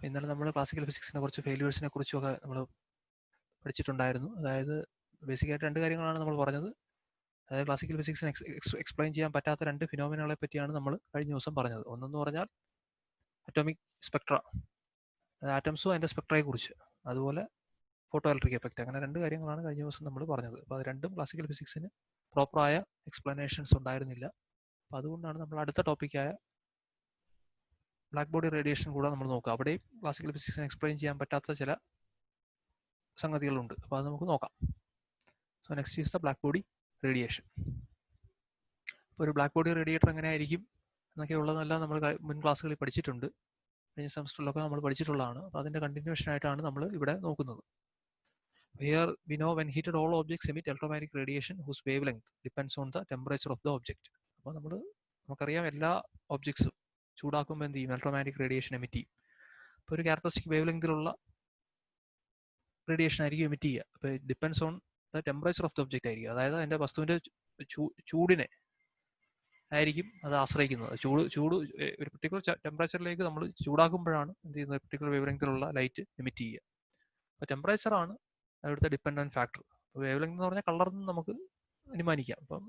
ഇന്നലെ നമ്മൾ ക്ലാസിക്കൽ ഫിസിക്സിനെ കുറിച്ച് ഫെയിലിയേഴ്സിനെ കുറിച്ചൊക്കെ നമ്മൾ പഠിച്ചിട്ടുണ്ടായിരുന്നു. അതായത് ബേസിക്കായിട്ട് രണ്ട് കാര്യങ്ങളാണ് നമ്മൾ പറഞ്ഞത്. അതായത് ക്ലാസിക്കൽ ഫിസിക്സിന് എക്സ്പ്ലെയിൻ ചെയ്യാൻ പറ്റാത്ത രണ്ട് ഫിനോമിനകളെ പറ്റിയാണ് നമ്മൾ കഴിഞ്ഞ ദിവസം പറഞ്ഞത്. ഒന്നെന്ന് പറഞ്ഞാൽ അറ്റോമിക് സ്പെക്ട്ര, ആറ്റംസും അതിൻ്റെ സ്പെക്ട്രയെ കുറിച്ച്, അതുപോലെ ഫോട്ടോ ഇലക്ട്രിക് എഫക്റ്റ്. അങ്ങനെ രണ്ട് കാര്യങ്ങളാണ് കഴിഞ്ഞ ദിവസം നമ്മൾ പറഞ്ഞത്. അപ്പോൾ അത് രണ്ടും ക്ലാസിക്കൽ ഫിസിക്സിന് പ്രോപ്പറായ എക്സ്പ്ലനേഷൻസ് ഉണ്ടായിരുന്നില്ല. അപ്പോൾ അതുകൊണ്ടാണ് നമ്മൾ അടുത്ത ടോപ്പിക്കായ ബ്ലാക്ക് ബോഡി റേഡിയേഷൻ കൂടെ നമ്മൾ നോക്കുക. അവിടെയും ക്ലാസിക്കൽ ഫിസിക്സിനെ എക്സ്പ്ലെയിൻ ചെയ്യാൻ പറ്റാത്ത ചില സംഗതികളുണ്ട്. അപ്പോൾ അത് നമുക്ക് നോക്കാം. So next is the black body radiation. അപ്പോൾ ഒരു ബ്ലാക്ക് ബോഡി റേഡിയേറ്റർ എങ്ങനെയായിരിക്കും എന്നൊക്കെ ഉള്ളതെല്ലാം നമ്മൾ മുൻ ക്ലാസ്സുകളിൽ പഠിച്ചിട്ടുണ്ട്. കഴിഞ്ഞ സെമസ്റ്ററിലൊക്കെ നമ്മൾ പഠിച്ചിട്ടുള്ളതാണ്. അപ്പോൾ അതിൻ്റെ കണ്ടിന്യൂഷൻ ആയിട്ടാണ് നമ്മൾ ഇവിടെ നോക്കുന്നത്. Here we know when heated all objects emit electromagnetic radiation whose wavelength depends on the temperature of the object. അപ്പോൾ നമുക്കറിയാം എല്ലാ ഒബ്ജക്ട്സും ചൂടാക്കുമ്പോൾ എന്ത് ചെയ്യും? ഇലക്ട്രോമാഗ്നറ്റിക് റേഡിയേഷൻ എമിറ്റ് ചെയ്യും. അപ്പോൾ ഒരു ക്യാരക്ടറിസ്റ്റിക് വേവ് ലെങ്തിലുള്ള റേഡിയേഷൻ ആയിരിക്കും എമിറ്റ് ചെയ്യുക. അപ്പോൾ depends on the temperature of the object ആയിരിക്കും. അതായത് അതിൻ്റെ വസ്തുവിൻ്റെ ചൂടിനെ ആയിരിക്കും അത് ആശ്രയിക്കുന്നത്. ചൂട് ഒരു പെർട്ടിക്കുലർ ടെമ്പറേച്ചറിലേക്ക് നമ്മൾ ചൂടാക്കുമ്പോഴാണ് എന്ത് ചെയ്യുന്നത്? പെർട്ടിക്കുലർ വേവ് ലെങ്തിലുള്ള ലൈറ്റ് എമിറ്റ് ചെയ്യുക. അപ്പോൾ ടെമ്പറേച്ചറാണ് അവിടുത്തെ ഡിപ്പെൻഡൻറ്റ് ഫാക്ടർ. വേവ് ലെങ്ത് എന്ന് പറഞ്ഞാൽ കളർന്ന് നമുക്ക് അനുമാനിക്കാം. അപ്പം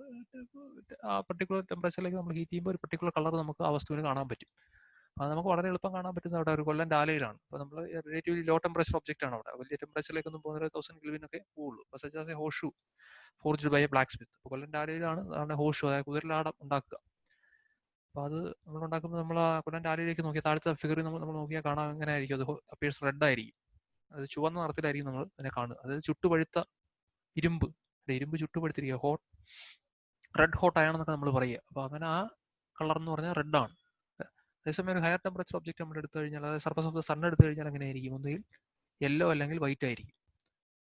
ആ പെർട്ടിക്കുലർ ടെമ്പറേച്ചറിലേക്ക് നമ്മൾ ഹീറ്റ് ചെയ്യുമ്പോൾ ഒരു പെർട്ടിക്കുലർ കളർ നമുക്ക് ആ വസ്തുവിന് കാണാൻ പറ്റും. അത് നമുക്ക് വളരെ എളുപ്പം കാണാൻ പറ്റുന്നത് അവിടെ ഒരു കൊല്ലം ഡാലയിലാണ്. അപ്പോൾ നമ്മൾ റിലേറ്റീവ്ലി ലോ ടെമ്പറേച്ചർ ഒബ്ജക്റ്റ് ആണ് അവിടെ. വലിയ ടെമ്പറേച്ചറിലേക്കൊന്നും പോകുന്ന 1000 കെൽവിനൊക്കെ പോകുള്ളൂ. അപ്പോൾ such as a horse shoe forged by a blacksmith. അപ്പോൾ കൊല്ലം ഡാലയിലാണ് നമ്മുടെ ഹോഷ് ഷൂ, അതായത് കുതിരലാടം ഉണ്ടാക്കുക. അപ്പോൾ അത് നമ്മൾ ഉണ്ടാക്കുമ്പോൾ നമ്മൾ ആ കൊല്ലം ഡാലയിലേക്ക് നോക്കിയാൽ താഴത്തെ ഫിഗറിൽ നമ്മൾ നോക്കിയാൽ കാണാൻ എങ്ങനെ ആയിരിക്കും? അത് അപ്പിയേഴ്സ് റെഡ് ആയിരിക്കും. അത് ചുവന്ന നിറത്തിലായിരിക്കും നമ്മൾ അതിനെ കാണുക. അതായത് ചുട്ടുപഴുത്ത ഇരുമ്പ് ചുട്ടുപഴുത്തിരിക്കുക, റെഡ് ഹോട്ട് ആയാണെന്നൊക്കെ നമ്മൾ പറയുക. അപ്പോൾ അങ്ങനെ ആ കളർ എന്ന് പറഞ്ഞാൽ റെഡ് ആണ്. അതേസമയം ഒരു ഹയർ ടെമ്പറേച്ചർ ഒബ്ജക്റ്റ് നമ്മൾ എടുത്തു കഴിഞ്ഞാൽ, അതായത് സർഫസ് ഓഫ് ദ സൺ എടുത്തു കഴിഞ്ഞാൽ എങ്ങനെ ആയിരിക്കും? ഒന്നുകിൽ യെല്ലോ അല്ലെങ്കിൽ വൈറ്റ് ആയിരിക്കും,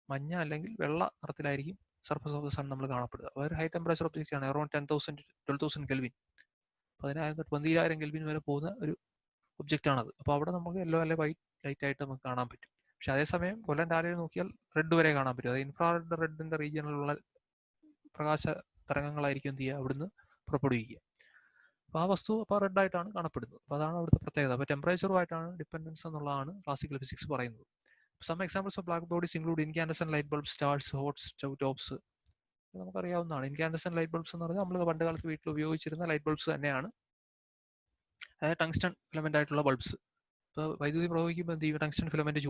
മഞ്ഞ അല്ലെങ്കിൽ വെള്ള നിറത്തിലായിരിക്കും സർഫസ് ഓഫ് ദ സൺ നമ്മൾ കാണപ്പെടുക. അപ്പോൾ ഒരു ഹൈ ടെമ്പറേച്ചർ ഒബ്ജക്റ്റ് ആണ്, അറൗണ്ട് 12,000 കെൽവിൻ, 20,000 കെൽവിൻ വരെ പോകുന്ന ഒരു ഒബ്ജക്റ്റ് ആണത്. അപ്പോൾ അവിടെ നമുക്ക് യെല്ലോ അല്ലെങ്കിൽ വൈറ്റ് ലൈറ്റ് ആയിട്ട് നമുക്ക് കാണാൻ പറ്റും. പക്ഷെ അതേസമയം കൊല്ലം ഡാലയിൽ നോക്കിയാൽ റെഡ് വരെ കാണാൻ പറ്റും. അത് ഇൻഫ്രാറെഡ് റെഡിന്റെ റീജിയനിലുള്ള പ്രകാശ തരംഗങ്ങളായിരിക്കും എന്ത് ചെയ്യുക? അവിടുന്ന് പുറപ്പെടുവിക്കുക. അപ്പോൾ ആ വസ്തു അപ്പോൾ റെഡ് ആയിട്ടാണ് കാണപ്പെടുന്നത്. അപ്പോൾ അതാണ് അവിടുത്തെ പ്രത്യേകത. അപ്പോൾ ടെമ്പറേച്ചറുമായിട്ടാണ് ഡിപ്പെൻഡൻസ് എന്നുള്ളതാണ് ക്ലാസിക്കൽ ഫിസിക്സ് പറയുന്നത്. Some examples of black bodies include incandescent light bulb, stars, hot stove tops. നമുക്കറിയാവുന്നതാണ്. ഇൻകാൻഡസെന്റ് ലൈറ്റ് ബൾബ്സ് എന്ന് പറഞ്ഞാൽ നമ്മൾ പണ്ട് കാലത്ത് വീട്ടിൽ ഉപയോഗിച്ചിരുന്ന ലൈറ്റ് ബൾബ്സ് തന്നെയാണ്. അതായത് ടങ്സ്റ്റൺ ഫിലമെന്റ് ആയിട്ടുള്ള ബൾബ്സ്. ഇപ്പോൾ വൈദ്യുതി പ്രവഹിക്കുമ്പോൾ എന്ത് ചെയ്യും? ടങ്സ്റ്റൺ ഫിലമെന്റ്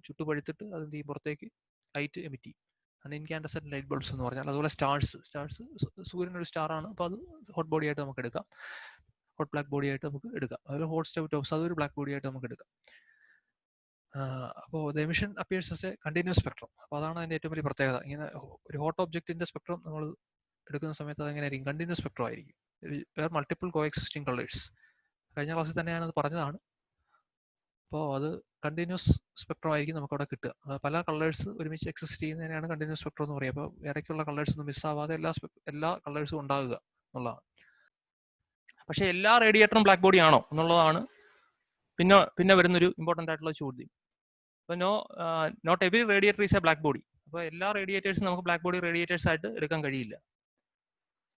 ചുട്ടുപഴുത്തിട്ട് അത് എന്ത് ചെയ്യും? പുറത്തേക്ക് ലൈറ്റ് എമിറ്റ് ചെയ്യും. ആണ് ഇൻകാൻഡസെന്റ് ലൈറ്റ് ബൾബ്സ് എന്ന് പറഞ്ഞാൽ. അതുപോലെ സ്റ്റാർസ് സൂര്യൻ ഒരു സ്റ്റാർ ആണ്. അപ്പോൾ അത് ഹോട്ട് ബോഡി ആയിട്ട് നമുക്ക് എടുക്കാം, ഹോട്ട് ബ്ലാക്ക് ബോഡി ആയിട്ട് നമുക്ക് എടുക്കാം. അതുപോലെ ഹോട്ട് സ്റ്റവ് ടോപ്സ് അതൊരു ബ്ലാക്ക് ബോഡി ആയിട്ട് നമുക്ക് എടുക്കാം. അപ്പോൾ the emission appears as A continuous spectrum. അപ്പോൾ അതാണ് അതിൻ്റെ ഏറ്റവും വലിയ പ്രത്യേകത. ഇങ്ങനെ ഒരു ഹോട്ട് ഒബ്ജക്റ്റിന്റെ സ്പെക്ട്രം നമ്മൾ എടുക്കുന്ന സമയത്ത് അതെങ്ങനെയായിരിക്കും? കണ്ടിന്യൂസ് സ്പെക്ട്രം ആയിരിക്കും. Where multiple coexisting colours. കഴിഞ്ഞ ക്ലാസ്സിൽ തന്നെ ഞാനത് പറഞ്ഞതാണ്. അപ്പോൾ അത് കണ്ടിന്യൂസ് സ്പെക്ട്രം ആയിരിക്കും നമുക്ക് അവിടെ കിട്ടുക. പല കളേഴ്സ് ഒരുമിച്ച് എക്സിസ്റ്റ് ചെയ്യുന്നതിനാണ് കണ്ടിന്യൂസ് സ്പെക്ട്രം എന്ന് പറയുക. അപ്പോൾ ഇടയ്ക്കുള്ള കളേഴ്സ് ഒന്നും മിസ്സാവാതെ എല്ലാ കളേഴ്സും ഉണ്ടാകുക എന്നുള്ളതാണ്. പക്ഷേ എല്ലാ റേഡിയേറ്ററും ബ്ലാക്ക് ബോഡി ആണോ എന്നുള്ളതാണ് പിന്നെ വരുന്നൊരു ഇമ്പോർട്ടൻ്റ് ആയിട്ടുള്ള ചോദ്യം. അപ്പോൾ not every radiator is a black body. അപ്പോൾ എല്ലാ റേഡിയേറ്റേഴ്സും നമുക്ക് ബ്ലാക്ക് ബോഡി റേഡിയേറ്റേഴ്സ് ആയിട്ട് എടുക്കാൻ കഴിയില്ല.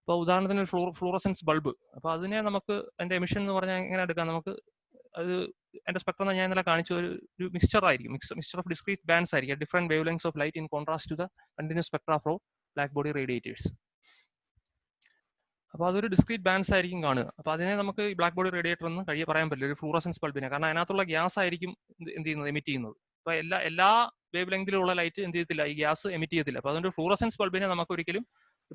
അപ്പോൾ ഉദാഹരണത്തിന് ഒരു ഫ്ലൂറസെൻസ് ബൾബ്, അപ്പോൾ അതിനെ നമുക്ക് അതിൻ്റെ എമിഷൻ എന്ന് പറഞ്ഞാൽ എങ്ങനെ എടുക്കാം? നമുക്ക് അത് എൻ്റെ സ്പെക്ട്രം ഞാൻ ഇന്നലെ കാണിച്ച ഒരു മിക്സ്ചർ ആയിരിക്കും, മിക്സ്ചർ ഓഫ് ഡിസ്ക്രീറ്റ് ബാൻഡ്സ് ആയിരിക്കും, different wavelengths of light in contrast to the continuous spectra of black body radiators. അപ്പോൾ അതൊരു ഡിസ്ക്രീറ്റ് ബാൻഡ്സ് ആയിരിക്കും കാണുക. അപ്പോൾ അതിനെ നമുക്ക് ഈ ബ്ലാക്ക് ബോഡി റേഡിയേറ്റർ എന്ന് പറയാൻ പറ്റില്ല, ഒരു ഫ്ലൂറസെൻസ് ബൾബിനെ. കാരണം അതിനകത്തുള്ള ഗ്യാസ് ആയിരിക്കും എന്ത് ചെയ്യുന്നത്? എമിറ്റ് ചെയ്യുന്നത്. അപ്പോൾ എല്ലാ വേവ് ലെങ്തിലുള്ള ലൈറ്റ് എന്ത് ചെയ്യത്തില്ല? ഈ ഗ്യാസ് എമിറ്റ് ചെയ്യത്തില്ല. അപ്പോൾ അതുകൊണ്ട് ഫ്ലൂറസെൻസ് ബൾബിനെ നമുക്ക് ഒരിക്കലും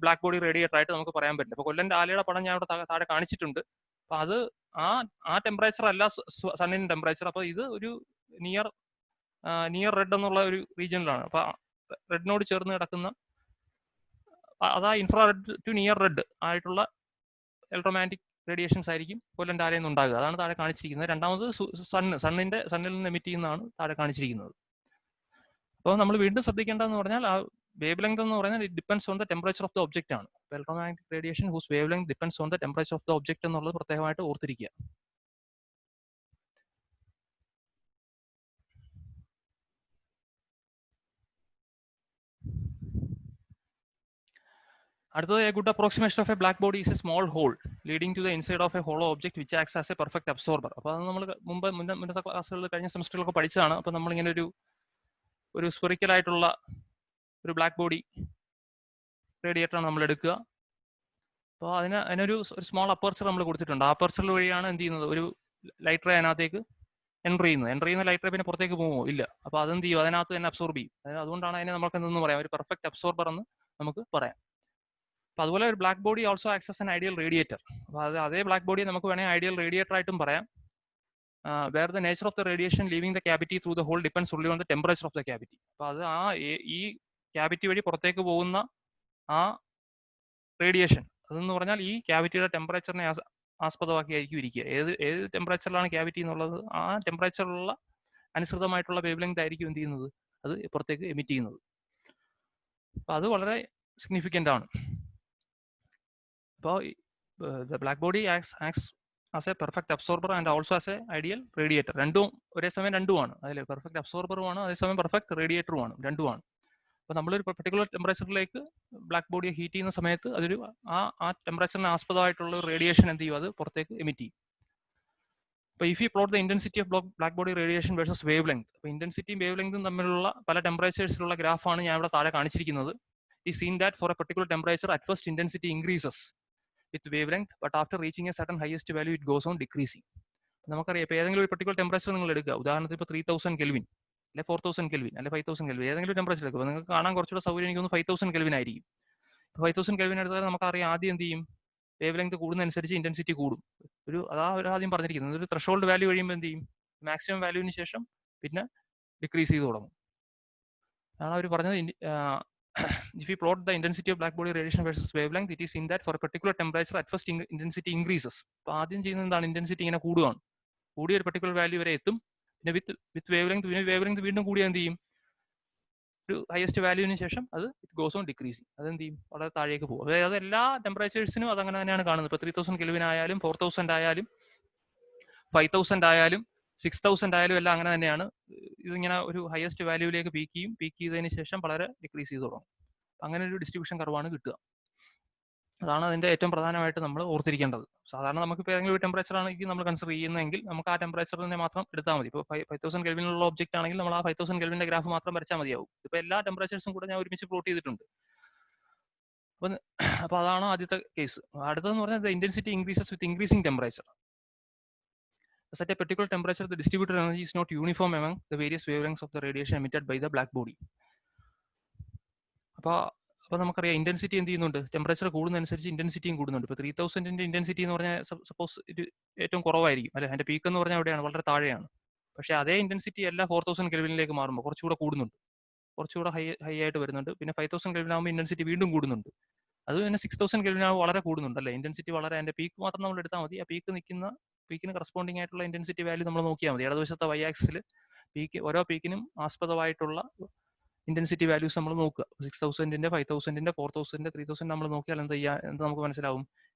ബ്ലാക്ക് ബോഡി റേഡിയേറ്റർ ആയിട്ട് നമുക്ക് പറയാൻ പറ്റില്ല. അപ്പോൾ കൊല്ലം ഡാലയുടെ പടം ഞാൻ ഇവിടെ താഴെ കാണിച്ചിട്ടുണ്ട്. അപ്പോൾ അത് ആ ടെമ്പറേച്ചർ അല്ല സണ്ണിന്റെ ടെമ്പറേച്ചർ. അപ്പോൾ ഇത് ഒരു നിയർ റെഡ് എന്നുള്ള ഒരു റീജിയനിലാണ്. അപ്പോൾ റെഡിനോട് ചേർന്ന് കിടക്കുന്ന അതാ ഇൻഫ്രാറെഡ് ടു നിയർ റെഡ് ആയിട്ടുള്ള ഇലക്ട്രോമാഗ്നറ്റിക് റേഡിയേഷൻസ് ആയിരിക്കും കൊല്ലം ഡാലയിൽ നിന്ന് ഉണ്ടാകുക. അതാണ് താഴെ കാണിച്ചിരിക്കുന്നത്. രണ്ടാമത് സണ്ണിൽ നിന്ന് എമിറ്റ് ചെയ്യുന്നതാണ് താഴെ കാണിച്ചിരിക്കുന്നത്. അപ്പോൾ നമ്മൾ വീണ്ടും ശ്രദ്ധിക്കേണ്ടതെന്ന് പറഞ്ഞാൽ ആ വേവ് ലെങ്ത് എന്ന് പറഞ്ഞാൽ it depends on the temperature of the object ആണ്. Electromagnetic radiation whose wavelength depends on the temperature of the object എന്നുള്ളത് പ്രത്യേകമായിട്ട് ഓർത്തിരിക്കുക. അടുത്തത് a good approximation of a black body is a small hole leading to the inside of a hollow object which acts as a perfect absorber. അപ്പോൾ അത് നമ്മൾ മുന്നത്തെ ക്ലാസ്സുകളിൽ കഴിഞ്ഞ സെമസ്റ്ററിലൊക്കെ പഠിച്ചതാണ്. അപ്പോൾ നമ്മളിങ്ങനെ ഒരു സ്പെറിക്കൽ ആയിട്ടുള്ള ഒരു ബ്ലാക്ക് ബോഡി റേഡിയേറ്ററാണ് നമ്മൾ എടുക്കുക. അപ്പോൾ അതിനൊരു സ്മോൾ അപ്പർച്ചർ നമ്മൾ കൊടുത്തിട്ടുണ്ട്. ആ അപ്പർച്ചർ വഴിയാണ് എന്ത് ചെയ്യുന്നത്, ഒരു ലൈറ്റ് റേ അതിനകത്തേക്ക് എൻ്റർ ചെയ്യുന്ന ലൈറ്റ് റേ പിന്നെ പുറത്തേക്ക് പോകുമോ ഇല്ല. അപ്പോൾ അതെന്ത് ചെയ്യും, അതിനകത്ത് തന്നെ അബ്സോർബ് ചെയ്യും. അതുകൊണ്ടാണ് അതിനെ നമുക്ക് എന്തെന്ന് പറയാം, ഒരു പെർഫെക്റ്റ് അബ്സോർബർ എന്ന് നമുക്ക് പറയാം. അപ്പോൾ അതുപോലെ ഒരു black body also ax as an ideal radiator. അപ്പോൾ അതേ ബ്ലാക്ക് ബോഡി നമുക്ക് വേണമെങ്കിൽ ഐഡിയൽ റേഡിയേറ്റർ ആയിട്ടും പറയാം. Where the nature of the radiation leaving the cavity through the hole depends only on the temperature of the cavity. അപ്പോൾ അത് ഈ cavity വഴി പുറത്തേക്ക് പോകുന്ന ആ റേഡിയേഷൻ അതെന്ന് പറഞ്ഞാൽ ഈ ക്യാവിറ്റിയുടെ ടെമ്പറേച്ചറിനെ ആസ്പദമാക്കിയായിരിക്കും ഇരിക്കുക. ഏത് ടെമ്പറേച്ചറിലാണ് ക്യാവിറ്റി എന്നുള്ളത്, ആ ടെമ്പറേച്ചറിലുള്ള അനുസൃതമായിട്ടുള്ള വേവ് ലെങ്ത് ആയിരിക്കും എന്ത് ചെയ്യുന്നത്, അത് പുറത്തേക്ക് എമിറ്റ് ചെയ്യുന്നത്. അപ്പോൾ അത് വളരെ സിഗ്നിഫിക്കൻ്റ് ആണ്. അപ്പോൾ the black body ax as A perfect absorber and also as A ideal radiator. ഒരേ സമയം രണ്ടുമാണ്. അതിൽ പെർഫെക്റ്റ് അബ്സോർബറുമാണ്, അതേസമയം പെർഫെക്റ്റ് റേഡിയേറ്ററുമാണ്, രണ്ടുമാണ്. അപ്പോൾ നമ്മളൊരു പെർട്ടിക്കുലർ ടെമ്പറേച്ചറിലേക്ക് ബ്ലാക്ക് ബോഡിയെ ഹീറ്റ് ചെയ്യുന്ന സമയത്ത് അതൊരു ആ ടെമ്പറേച്ചറിന് ആസ്പദമായിട്ടുള്ള റേഡിയേഷൻ എന്ത് ചെയ്യും, അത് പുറത്തേക്ക് എമിറ്റ് ചെയ്യും. അപ്പോൾ if you plot the intensity of black body radiation versus wave length, അപ്പോൾ ഇന്റൻസിറ്റിയും വേവ് ലെങ്തും തമ്മിലുള്ള പല ടെമ്പറേച്ചേഴ്സിലുള്ള ഗ്രാഫാണ് ഞാൻ ഇവിടെ താഴെ കാണിച്ചിരിക്കുന്നത്. ഈ seen that for a particular temperature at first intensity increases with wavelength, but after reaching a certain highest value it goes on decreasing. നമുക്കറിയാം, ഇപ്പോൾ ഏതെങ്കിലും ഒരു പെർട്ടിക്കുലർ ടെമ്പറേച്ചർ നിങ്ങൾ എടുക്കുക, ഉദാഹരണത്തിന് ഇപ്പോൾ 3000 കെൽവിൻ അല്ലെ 4000 കെൽവിൻ അല്ലെ 5000 കെൽവിൻ, ഏതെങ്കിലും ടെമ്പറേച്ചർ എടുക്കുക. നിങ്ങൾക്ക് കാണാൻ കുറച്ചുകൂടെ സൗകര്യം എനിക്ക് തോന്നുന്നു 5000 കെൽവിൻ ആയിരിക്കും. 5000 കെൽവിൻ എടുത്താൽ നമുക്കറിയാം ആദ്യം എന്ത് ചെയ്യും, വേവ് ലെങ്ത് കൂടുന്നതനുസരിച്ച് ഇന്റൻസിറ്റി കൂടും. ഒരു ആദ്യം പറഞ്ഞിരിക്കുന്നത് ഒരു ത്രെഷോൾഡ് വാല്യൂ കഴിയുമ്പോൾ എന്ത് ചെയ്യും, മാക്സിമം വാല്യൂവിന് ശേഷം പിന്നെ ഡിക്രീസ് ചെയ്ത് തുടങ്ങും. അതാണ് അവർ പറഞ്ഞത്. If you plot the intensity of black body radiation versus wavelength, it is seen that for a particular temperature at first intensity increases. അപ്പോൾ ആദ്യം ചെയ്യുന്നത് എന്താണ്, ഇന്റൻസിറ്റി ഇങ്ങനെ കൂടുകയാണ്, കൂടിയ ഒരു പെർട്ടിക്കുലർ വാല്യൂ വരെ എത്തും. പിന്നെ വിത്ത് വേവ് ലെങ്ത് വീണ്ടും കൂടിയാൽ എന്ത് ചെയ്യും, ഒരു ഹയസ്റ്റ് വാല്യൂവിന് ശേഷം അത് ഇറ്റ് ഗോസ് ഓൺ ഡിക്രീസിങ്, അതെന്ത് ചെയ്യും, വളരെ താഴേക്ക് പോകും. അതായത് എല്ലാ ടെമ്പറേച്ചേഴ്സിനും അതങ്ങനെ തന്നെയാണ് കാണുന്നത്. ഇപ്പോൾ 3000 കെൽവിൻ ആയാലും 4000 ആയാലും 5000 ആയാലും 6000 ആയാലും എല്ലാം അങ്ങനെ തന്നെയാണ്. ഇതിങ്ങനെ ഒരു ഹയസ്റ്റ് വാല്യൂവിലേക്ക് പീക്ക് ചെയ്തതിന് ശേഷം വളരെ ഡിക്രീസ് ചെയ്ത് തുടങ്ങും. അങ്ങനെ ഒരു ഡിസ്ട്രിബ്യൂഷൻ കർവാണ് കിട്ടുക. അതാണ് അതിന്റെ ഏറ്റവും പ്രധാനമായിട്ട് നമ്മൾ ഓർത്തിരിക്കേണ്ടത്. സാധാരണ നമുക്കിപ്പോൾ ഏതെങ്കിലും ഒരു ടെമ്പറേച്ചർ ആണെങ്കിൽ നമ്മൾ കൺസിഡർ ചെയ്യുന്നതെങ്കിൽ നമുക്ക് ആ ടെമ്പറേച്ചറിനെ മാത്രം എടുത്താൽ മതി. ഇപ്പോൾ 5000 കെൽവിനുള്ള ഒബ്ജക്റ്റ് ആണെങ്കിൽ നമ്മൾ ആ 5000 കെൽവിന്റെ ഗ്രാഫ് മാത്രം വരച്ചാൽ മതിയാവും. ഇപ്പോൾ എല്ലാ ടെമ്പറേച്ചേഴ്സും കൂടെ ഞാൻ ഒരുമിച്ച് പ്ലോട്ട് ചെയ്തിട്ടുണ്ട്. അപ്പോൾ അതാണ് ആദ്യത്തെ കേസ്. അടുത്തതെന്ന് പറഞ്ഞാൽ intensity increases with increasing temperature. At a particular temperature, the distributed energy is not uniform among the various wavelengths of the radiation emitted by the black body. അപ്പോൾ നമുക്കറിയാം ഇന്റൻസിറ്റി എന്ത് ചെയ്യുന്നുണ്ട്, ടെമ്പറേച്ചർ കൂടുന്നതനുസരിച്ച് ഇന്റൻസിറ്റിയും കൂടുന്നുണ്ട്. ഇപ്പോൾ 3000ന്റെ ഇന്റൻസിറ്റി എന്ന് പറഞ്ഞാൽ സപ്പോസ് ഇത് ഏറ്റവും കുറവായിരിക്കും അല്ലെ, അതിന്റെ പീക്ക് എന്ന് പറഞ്ഞാൽ എവിടെയാണ്, വളരെ താഴെയാണ്. പക്ഷേ അതേ ഇന്റൻസിറ്റി എല്ലാം 4000 കെൽവിനിലേക്ക് മാറുമ്പോൾ കുറച്ചുകൂടെ കൂടുന്നുണ്ട്, കുറച്ചുകൂടെ ഹൈ ആയിട്ട് വരുന്നുണ്ട്. പിന്നെ 5000 കെൽവിൻ ആകുമ്പോൾ ഇന്റൻസിറ്റി വീണ്ടും കൂടുന്നുണ്ട്. അത് പിന്നെ 6000 കെൽവിൻ ആകുമ്പോൾ വളരെ കൂടുന്നുണ്ട് അല്ലെ, ഇന്റൻസിറ്റി വളരെ, അതിന്റെ പീക്ക് മാത്രം നമ്മൾ എടുത്താൽ മതി. ആ പീക്കിന് കറസ്പോണ്ടിങ് ആയിട്ടുള്ള ഇന്റൻസിറ്റി വാല്യൂ നമ്മൾ നോക്കിയാൽ മതി. ഇടതുവശത്തെ വൈ ആക്സിൽ ഓരോ പീക്കിനും ആസ്പദമായിട്ടുള്ള ഇന്റൻസിറ്റി വാല്യൂസ് നമ്മൾ നോക്കുക. 6000ന്റെ 5000ന്റെ 4000ന്റെ 3000 നമ്മൾ നോക്കിയാൽ എന്ത് നമുക്ക് മനസ്സിലാവും,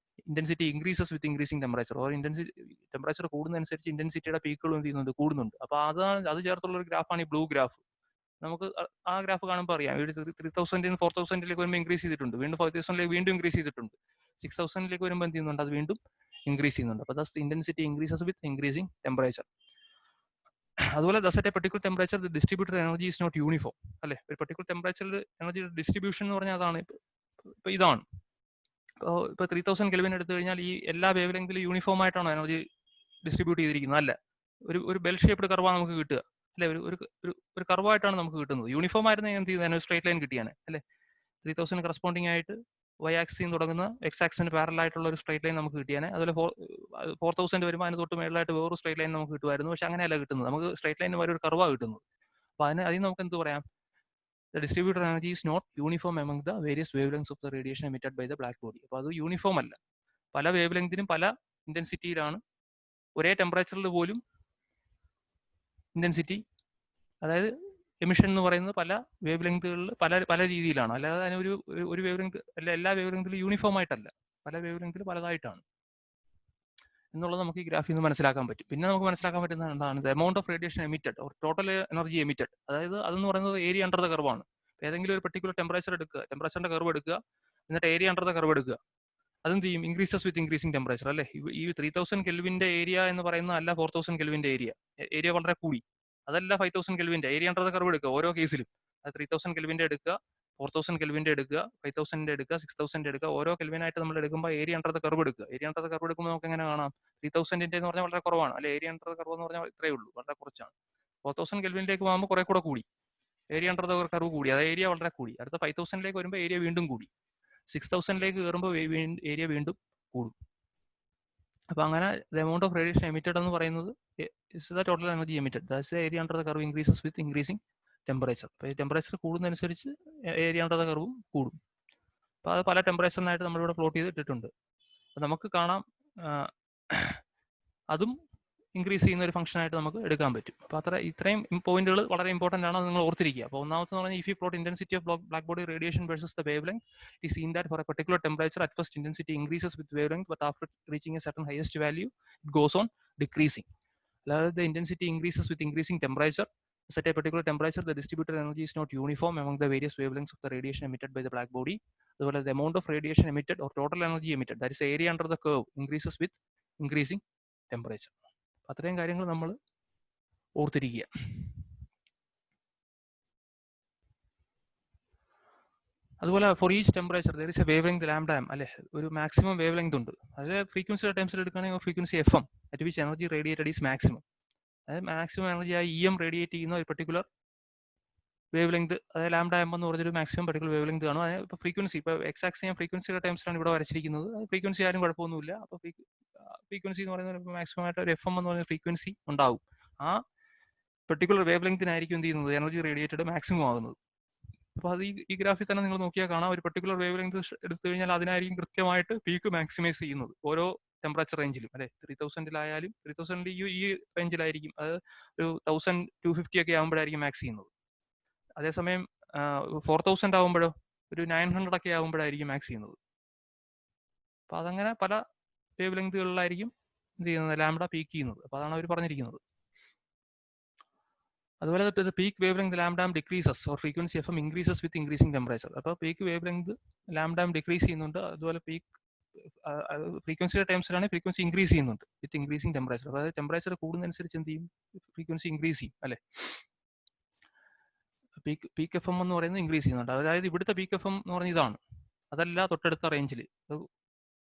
intensity increases with increasing temperature. Or temperature കൂടുന്നതനുസരിച്ച് ഇന്റൻസിറ്റിയുടെ പീക്കുകൾ എന്ത് ചെയ്യുന്നുണ്ട്, കൂടുന്നുണ്ട്. അപ്പോൾ അത് ചേർത്തുള്ള ഒരു ഗ്രാഫാണ് ഈ ബ്ലൂ ഗ്രാഫ്. നമുക്ക് ആ ഗ്രാഫ് കാണുമ്പോൾ അറിയാം, ഇവിടെ 3000 4000ലേക്ക് വരുമ്പോൾ ഇൻക്രീസ് ചെയ്തിട്ടുണ്ട്, വീണ്ടും 5000ലേക്ക് വീണ്ടും ഇൻക്രീസ് ചെയ്തിട്ടുണ്ട്, 6000ലേക്ക് വരുമ്പോൾ എന്ത് ചെയ്യുന്നുണ്ട്, അത് വീണ്ടും ഇൻക്രീസ് ചെയ്യുന്നുണ്ട്. അപ്പോൾ thus intensity increases with increasing temperature. അതുപോലെ thus at a particular temperature the distributed energy is not uniform അല്ലെ. ഒരു പെർട്ടിക്കുലർ ടെമ്പറേച്ചറിൽ എനർജിയുടെ ഡിസ്ട്രിബ്യൂഷൻ എന്ന് പറഞ്ഞാൽ അതാണ്. ഇപ്പോൾ ഇതാണ്, ഇപ്പോൾ 3000 കെൽവിൻ എടുത്തു കഴിഞ്ഞാൽ ഈ എല്ലാ വേവ് ലെങ്തിലും യൂണിഫോം ആയിട്ടാണോ എനർജി ഡിസ്ട്രിബ്യൂട്ട് ചെയ്തിരിക്കുന്നത്? അല്ല, ഒരു ബെൽ ഷേപ്ഡ് കർവാണ് നമുക്ക് കിട്ടുക അല്ലെ, ഒരു കർവായിട്ടാണ് നമുക്ക് കിട്ടുന്നത്. യൂണിഫോം ആയിരുന്നു എന്ത് ചെയ്താൽ സ്ട്രേറ്റ് ലൈൻ കിട്ടിയാണ് അല്ലെ. 3000 കറസ്പോണ്ടിങ് ആയിട്ട് വൈ ആക്സിൽ തുടങ്ങുന്ന എക്സ് ആക്സിന് പാരലൽ ആയിട്ടുള്ള ഒരു സ്ട്രേറ്റ് ലൈൻ നമുക്ക് കിട്ടിയാണ്. അതുപോലെ 4000 വരുമ്പോൾ അതിന് തൊട്ട് മേളിലായിട്ട് വേറൊരു സ്ട്രേറ്റ് ലൈൻ നമുക്ക് കിട്ടുമായിരുന്നു. പക്ഷെ അങ്ങനെയല്ല കിട്ടുന്നത്, നമുക്ക് സ്ട്രേറ്റ് ലൈന് വരെ ഒരു കർവാണ് കിട്ടുന്നത്. അപ്പോൾ അതിന് നമുക്ക് എന്ത് പറയാം, the distributed energy is not uniform among the various wavelengths of the radiation emitted by the black body. അപ്പോൾ അത് യൂണിഫോം അല്ല, പല വേവ് ലെങ്തിനും പല ഇന്റൻസിറ്റിയിലാണ്, ഒരേ ടെമ്പറേച്ചറിൽ പോലും ഇന്റൻസിറ്റി, അതായത് എമിഷൻ എന്ന് പറയുന്നത് പല വേവ് ലെങ്തുകളിൽ പല രീതിയിലാണ്. അല്ലാതെ അതിന് ഒരു വേവ് ലെങ്ത് അല്ല, എല്ലാ വേവ് ലെങ്തിലും യൂണിഫോം ആയിട്ടല്ല, പല വേവ് ലെങ്തിൽ പലതായിട്ടാണ് എന്നുള്ളത് നമുക്ക് ഈ ഗ്രാഫിൽ നിന്ന് മനസ്സിലാക്കാൻ പറ്റും. പിന്നെ നമുക്ക് മനസ്സിലാക്കാൻ പറ്റുന്ന എന്താണ്, the amount of radiation emitted or total energy emitted. അതായത് അതെന്ന് പറയുന്നത് ഏരിയ അണ്ടർ ദ കർവാണ്. ഏതെങ്കിലും ഒരു പെർട്ടിക്കുലർ ടെമ്പറേച്ചർ എടുക്കുക, ടെമ്പറേച്ചറിന്റെ കർവ് എടുക്കുക, എന്നിട്ട് ഏരിയ അണ്ടർ ദ കർവ് എടുക്കുക. അതെന്ത് ചെയ്യും? ഇൻക്രീസസ് വിത്ത് ഇൻക്രീസിംഗ് ടെമ്പറേച്ചർ അല്ലേ. ഈ 3000 കെൽവിന്റെ ഏരിയ എന്ന് പറയുന്ന അല്ല 4000 കെൽവിന്റെ ഏരിയ വളരെ കൂടി. അതല്ല 5000 കെൽവിന്റെ ഏരിയ അണ്ടർ ദ കർവ് എടുക്കുക ഓരോ കേസിലും. 3000 കെൽവിന്റെ എടുക്കുക, 4000 കെൽവിന്റെ എടുക്കുക, 5000 എടുക്കുക, 6000 എടുക്കുക. ഓരോ കെൽവിനായിട്ട് നമ്മൾ എടുക്കുമ്പോൾ ഏരിയ അണ്ടർ ദ കർവ് എടുക്കുക. ഏരിയ അണ്ടർ ദ കർവ് എടുക്കുമ്പോൾ നമുക്ക് എങ്ങനെ കാണാം? 3000 എന്ന് പറഞ്ഞാൽ വളരെ കുറവാണ് അല്ലെ. ഏരിയ അണ്ടർ ദ കർവ് എന്ന് പറഞ്ഞാൽ ഇത്രയേ ഉള്ളൂ, വളരെ കുറച്ചാണ്. 4000 കെൽവിനിലേക്ക് പോകുമ്പോൾ കുറെ കൂടെ കൂടി, ഏരിയ അണ്ടർ ദ കർവ് കൂടി, അതായത് ഏരിയ വളരെ കൂടി. അടുത്ത 5000 വരുമ്പോൾ ഏരിയ വീണ്ടും കൂടി, 6000 കയറുമ്പോൾ ഏരിയ വീണ്ടും കൂടും. അപ്പൊ അങ്ങനെ the amount of radiation emitted എന്ന് പറയുന്നത് is the total energy emitted. That's the area under the curve increases with increasing temperature. അപ്പോൾ ഈ ടെമ്പറേച്ചർ കൂടുന്നതനുസരിച്ച് ഏരിയ അണ്ടർ ദ കർവും കൂടും. അപ്പോൾ അത് പല ടെമ്പറേച്ചറിനായിട്ട് നമ്മളിവിടെ പ്ലോട്ട് ചെയ്തിട്ടുണ്ട്. അപ്പോൾ നമുക്ക് കാണാം അതും ഇൻക്രീസ് ചെയ്യുന്ന ഒരു ഫംഗ്ഷൻ ആയിട്ട് നമുക്ക് എടുക്കാൻ പറ്റും. അപ്പോൾ ഇത്രയും പോയിന്റുകൾ വളരെ ഇമ്പോർട്ടന്റ് ആണ്, നിങ്ങൾ ഓർത്തിരിക്കുക. അപ്പോൾ ഒന്നാമത്തെ പറഞ്ഞാൽ if you plot intensity of black body radiation versus the wavelength, it is seen that for a particular temperature at first intensity increases with wavelength, but after reaching a certain highest value it goes on decreasing. അതായത് the intensity increases with increasing temperature. At a particular temperature, the distributed energy is not uniform among the various wavelengths of the radiation emitted by the black body. അതുപോലെ the amount of radiation emitted or total energy emitted, that is the area under the curve, increases with increasing temperature. അത്രയും കാര്യങ്ങൾ നമ്മൾ ഓർത്തിരിക്കുക. അതുപോലെ for each temperature there is A wave length lambda M അല്ലെ. ഒരു maximum wave length ഉണ്ട്. അതിൽ ഫ്രീക്വൻസിയുടെ ടൈംസിൽ എടുക്കുകയാണെങ്കിൽ frequency f M at which energy radiated is maximum. അതായത് മാക്സിമം എനർജി ആയി ഇ എം റേഡിയേറ്റ് ചെയ്യുന്ന ഒരു പർട്ടിക്കുലർ വേവ് ലെങ്ത്, അതായത് ലാംഡ എം എന്ന് പറഞ്ഞൊരു മാക്സിമം പർട്ടിക്കുലർ വേവ് ലെങ്ത് കാണും. അതായത് ഇപ്പോൾ ഫ്രീക്വൻസി, ഇപ്പോൾ എക്സാക്ട് ഞാൻ ഫ്രീക്വൻസിയുടെ ടൈംസിലാണ് ഇവിടെ വരച്ചിരിക്കുന്നത്. ഫ്രീക്വൻസി ആരും കുഴപ്പമൊന്നുമില്ല. അപ്പോൾ ഫ്രീക്വൻസി എന്ന് പറയുന്നത് മാക്സിമം ആയിട്ട് ഒരു എഫ് എം എന്ന് പറയുന്ന ഫ്രീക്വൻസി ഉണ്ടാവും. ആ പർട്ടിക്കുലർ വേവ് ലെങ്തിനായിരിക്കും എന്ത് ചെയ്യുന്നത്? എനർജി റേഡിയേറ്റഡ് മാക്സിമം ആകുന്നത്. അപ്പോൾ അത് ഈ ഗ്രാഫിൽ തന്നെ നിങ്ങൾ നോക്കിയാൽ കാണാം. ഒരു പർട്ടിക്കുലർ വേവ് ലെങ്ത് എടുത്തു കഴിഞ്ഞാൽ അതിനായിരിക്കും കൃത്യമായിട്ട് പീക്ക് മാക്സിമൈസ് ചെയ്യുന്നത് ഓരോ ടെമ്പറേച്ചർ റേഞ്ചിലും അല്ലെ. 3000 3000 ഈ റേഞ്ചിലായിരിക്കും. അത് ഒരു 1250 ഒക്കെ ആകുമ്പോഴായിരിക്കും മാക്സ് ചെയ്യുന്നത്. അതേസമയം 4000 ആകുമ്പോഴോ ഒരു 900 ഒക്കെ ആകുമ്പോഴായിരിക്കും മാക്സ് ചെയ്യുന്നത്. അപ്പൊ അതങ്ങനെ പല വേവ് ലെങ്തുകളിലായിരിക്കും എന്ത് ചെയ്യുന്നത്? ലാംഡ പീക്ക് ചെയ്യുന്നത്. അപ്പൊ അതാണ് അവർ പറഞ്ഞിരിക്കുന്നത്. അതുപോലെ peak wavelength lambda m decreases or frequency f m increases with increasing temperature. അപ്പോൾ peak wavelength lambda m decrease ചെയ്യുന്നുണ്ട്. അതുപോലെ പീക്ക് ഫ്രീക്വൻസിയുടെ ടൈംസിലാണ് ഫ്രീക്വൻസി ഇൻക്രീസ് ചെയ്യുന്നുണ്ട് വിത്ത് ഇൻക്രീസിംഗ് ടെമ്പറേച്ചർ. അതായത് ടെമ്പറേച്ചർ കൂടുന്നതനുസരിച്ച് എന്ത് ചെയ്യും? ഫ്രീക്വൻസി ഇൻക്രീസ് ചെയ്യും അല്ലെ. പീക്ക് എഫ് എം എന്ന് പറയുന്നത് ഇൻക്രീസ് ചെയ്യുന്നുണ്ട്. അതായത് ഇവിടുത്തെ പീക്ക് എഫ് എം എന്ന് പറഞ്ഞ ഇതാണ്, അതല്ല തൊട്ടടുത്ത റേഞ്ചിൽ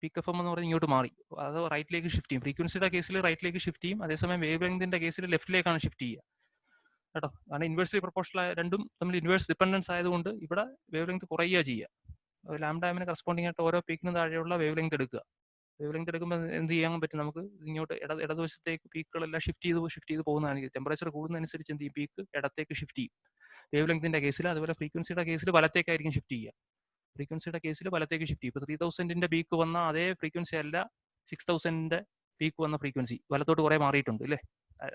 പീക്ക് എഫ് എം എന്ന് പറഞ്ഞ് ഇങ്ങോട്ട് മാറി, അത് റൈറ്റിലേക്ക് ഷിഫ്റ്റ് ചെയ്യും. ഫ്രീക്വൻസിയുടെ കേസിൽ റൈറ്റിലേക്ക് ഷിഫ്റ്റ് ചെയ്യും, അതേസമയം വേവ് ലെങ്തിന്റെ കേസിൽ ലെഫ്റ്റിലേക്കാണ് ഷിഫ്റ്റ് ചെയ്യുക കേട്ടോ. കാരണം ഇൻവേഴ്സ്ലി പ്രൊപ്പോർഷണൽ രണ്ടും തമ്മിൽ ഇൻവേഴ്സ് ഡിപ്പെൻഡൻസ് ആയതുകൊണ്ട് ഇവിടെ വേവ് ലെങ്ത് കുറയുക ചെയ്യുക. ലാംഡ എമ്മിന് കറസ്പോണ്ടിങ് ആയിട്ട് ഓരോ പീക്കിന് താഴെയുള്ള വേവ് ലെങ്ത് എടുക്കുക. വേവ് ലെങ്ത് എടുക്കുമ്പോൾ എന്ത് ചെയ്യാൻ പറ്റും? നമുക്ക് ഇങ്ങോട്ട് ഇടതുവശത്തേക്ക് പീക്കുകളെല്ലാം ഷിഫ്റ്റ് ചെയ്ത് പോകുന്നതാണെങ്കിൽ ടെമ്പറേച്ചർ കൂടുന്നതനുസരിച്ച് എന്ത് ചെയ്യും? പീക്ക് ഇടത്തേക്ക് ഷിഫ്റ്റ് ചെയ്യും വേവ് ലെങ്തിന്റെ കേസിൽ. അതുപോലെ ഫ്രീക്വൻസിയുടെ കേസിൽ വലത്തേക്കായിരിക്കും ഷിഫ്റ്റ് ചെയ്യുക. ഫ്രീക്വൻസിയുടെ കേസിൽ വലത്തേക്ക് ഷിഫ്റ്റ് ചെയ്യും. ഇപ്പോൾ 3000 പീക്ക് വന്ന അതേ ഫ്രീക്വൻസി അല്ല 6000 പീക്ക് വന്ന ഫ്രീക്വൻസി, വലത്തോട്ട് കുറെ മാറിയിട്ടുണ്ട് അല്ലേ.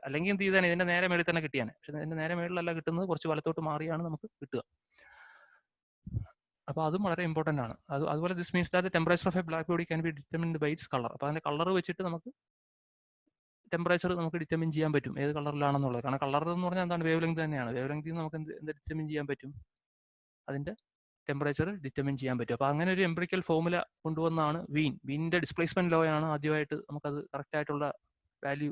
അല്ലെങ്കിൽ എന്ത് ചെയ്താൽ ഇതിന്റെ നേരെ മേളിൽ തന്നെ കിട്ടിയാണ്. പക്ഷെ ഇതിന്റെ നേരെ മേളിലല്ല കിട്ടുന്നത്, കുറച്ച് വലത്തോട്ട് മാറിയാണ് നമുക്ക് കിട്ടുക. അപ്പോൾ അതും വളരെ ഇമ്പോർട്ടന്റ് ആണ്. അതുപോലെ this means that temperature of a black body can be determined by its colour. അപ്പോൾ അതിന്റെ കളർ വെച്ചിട്ട് നമുക്ക് ടെമ്പറേച്ചർ നമുക്ക് ഡിറ്റർമിൻ ചെയ്യാൻ പറ്റും ഏത് കളറിലാണെന്നുള്ളത്. കാരണം കളർ എന്ന് പറഞ്ഞാൽ എന്താണ്? വേവ് ലെങ്ത് തന്നെയാണ്. വേവ് ലെങ്തിൽ നമുക്ക് എന്ത് ഡിറ്റർമിൻ ചെയ്യാൻ പറ്റും? അതിന്റെ ടെമ്പറേച്ചർ ഡിറ്റർമിൻ ചെയ്യാൻ പറ്റും. അപ്പോൾ അങ്ങനെ ഒരു എംപിറിക്കൽ ഫോർമുല കൊണ്ടുവന്നാണ് വീനിന്റെ ഡിസ്പ്ലേസ്മെന്റ് ലോ ആണ് ആദ്യമായിട്ട് നമുക്കത് കറക്റ്റ് ആയിട്ടുള്ള വാല്യൂ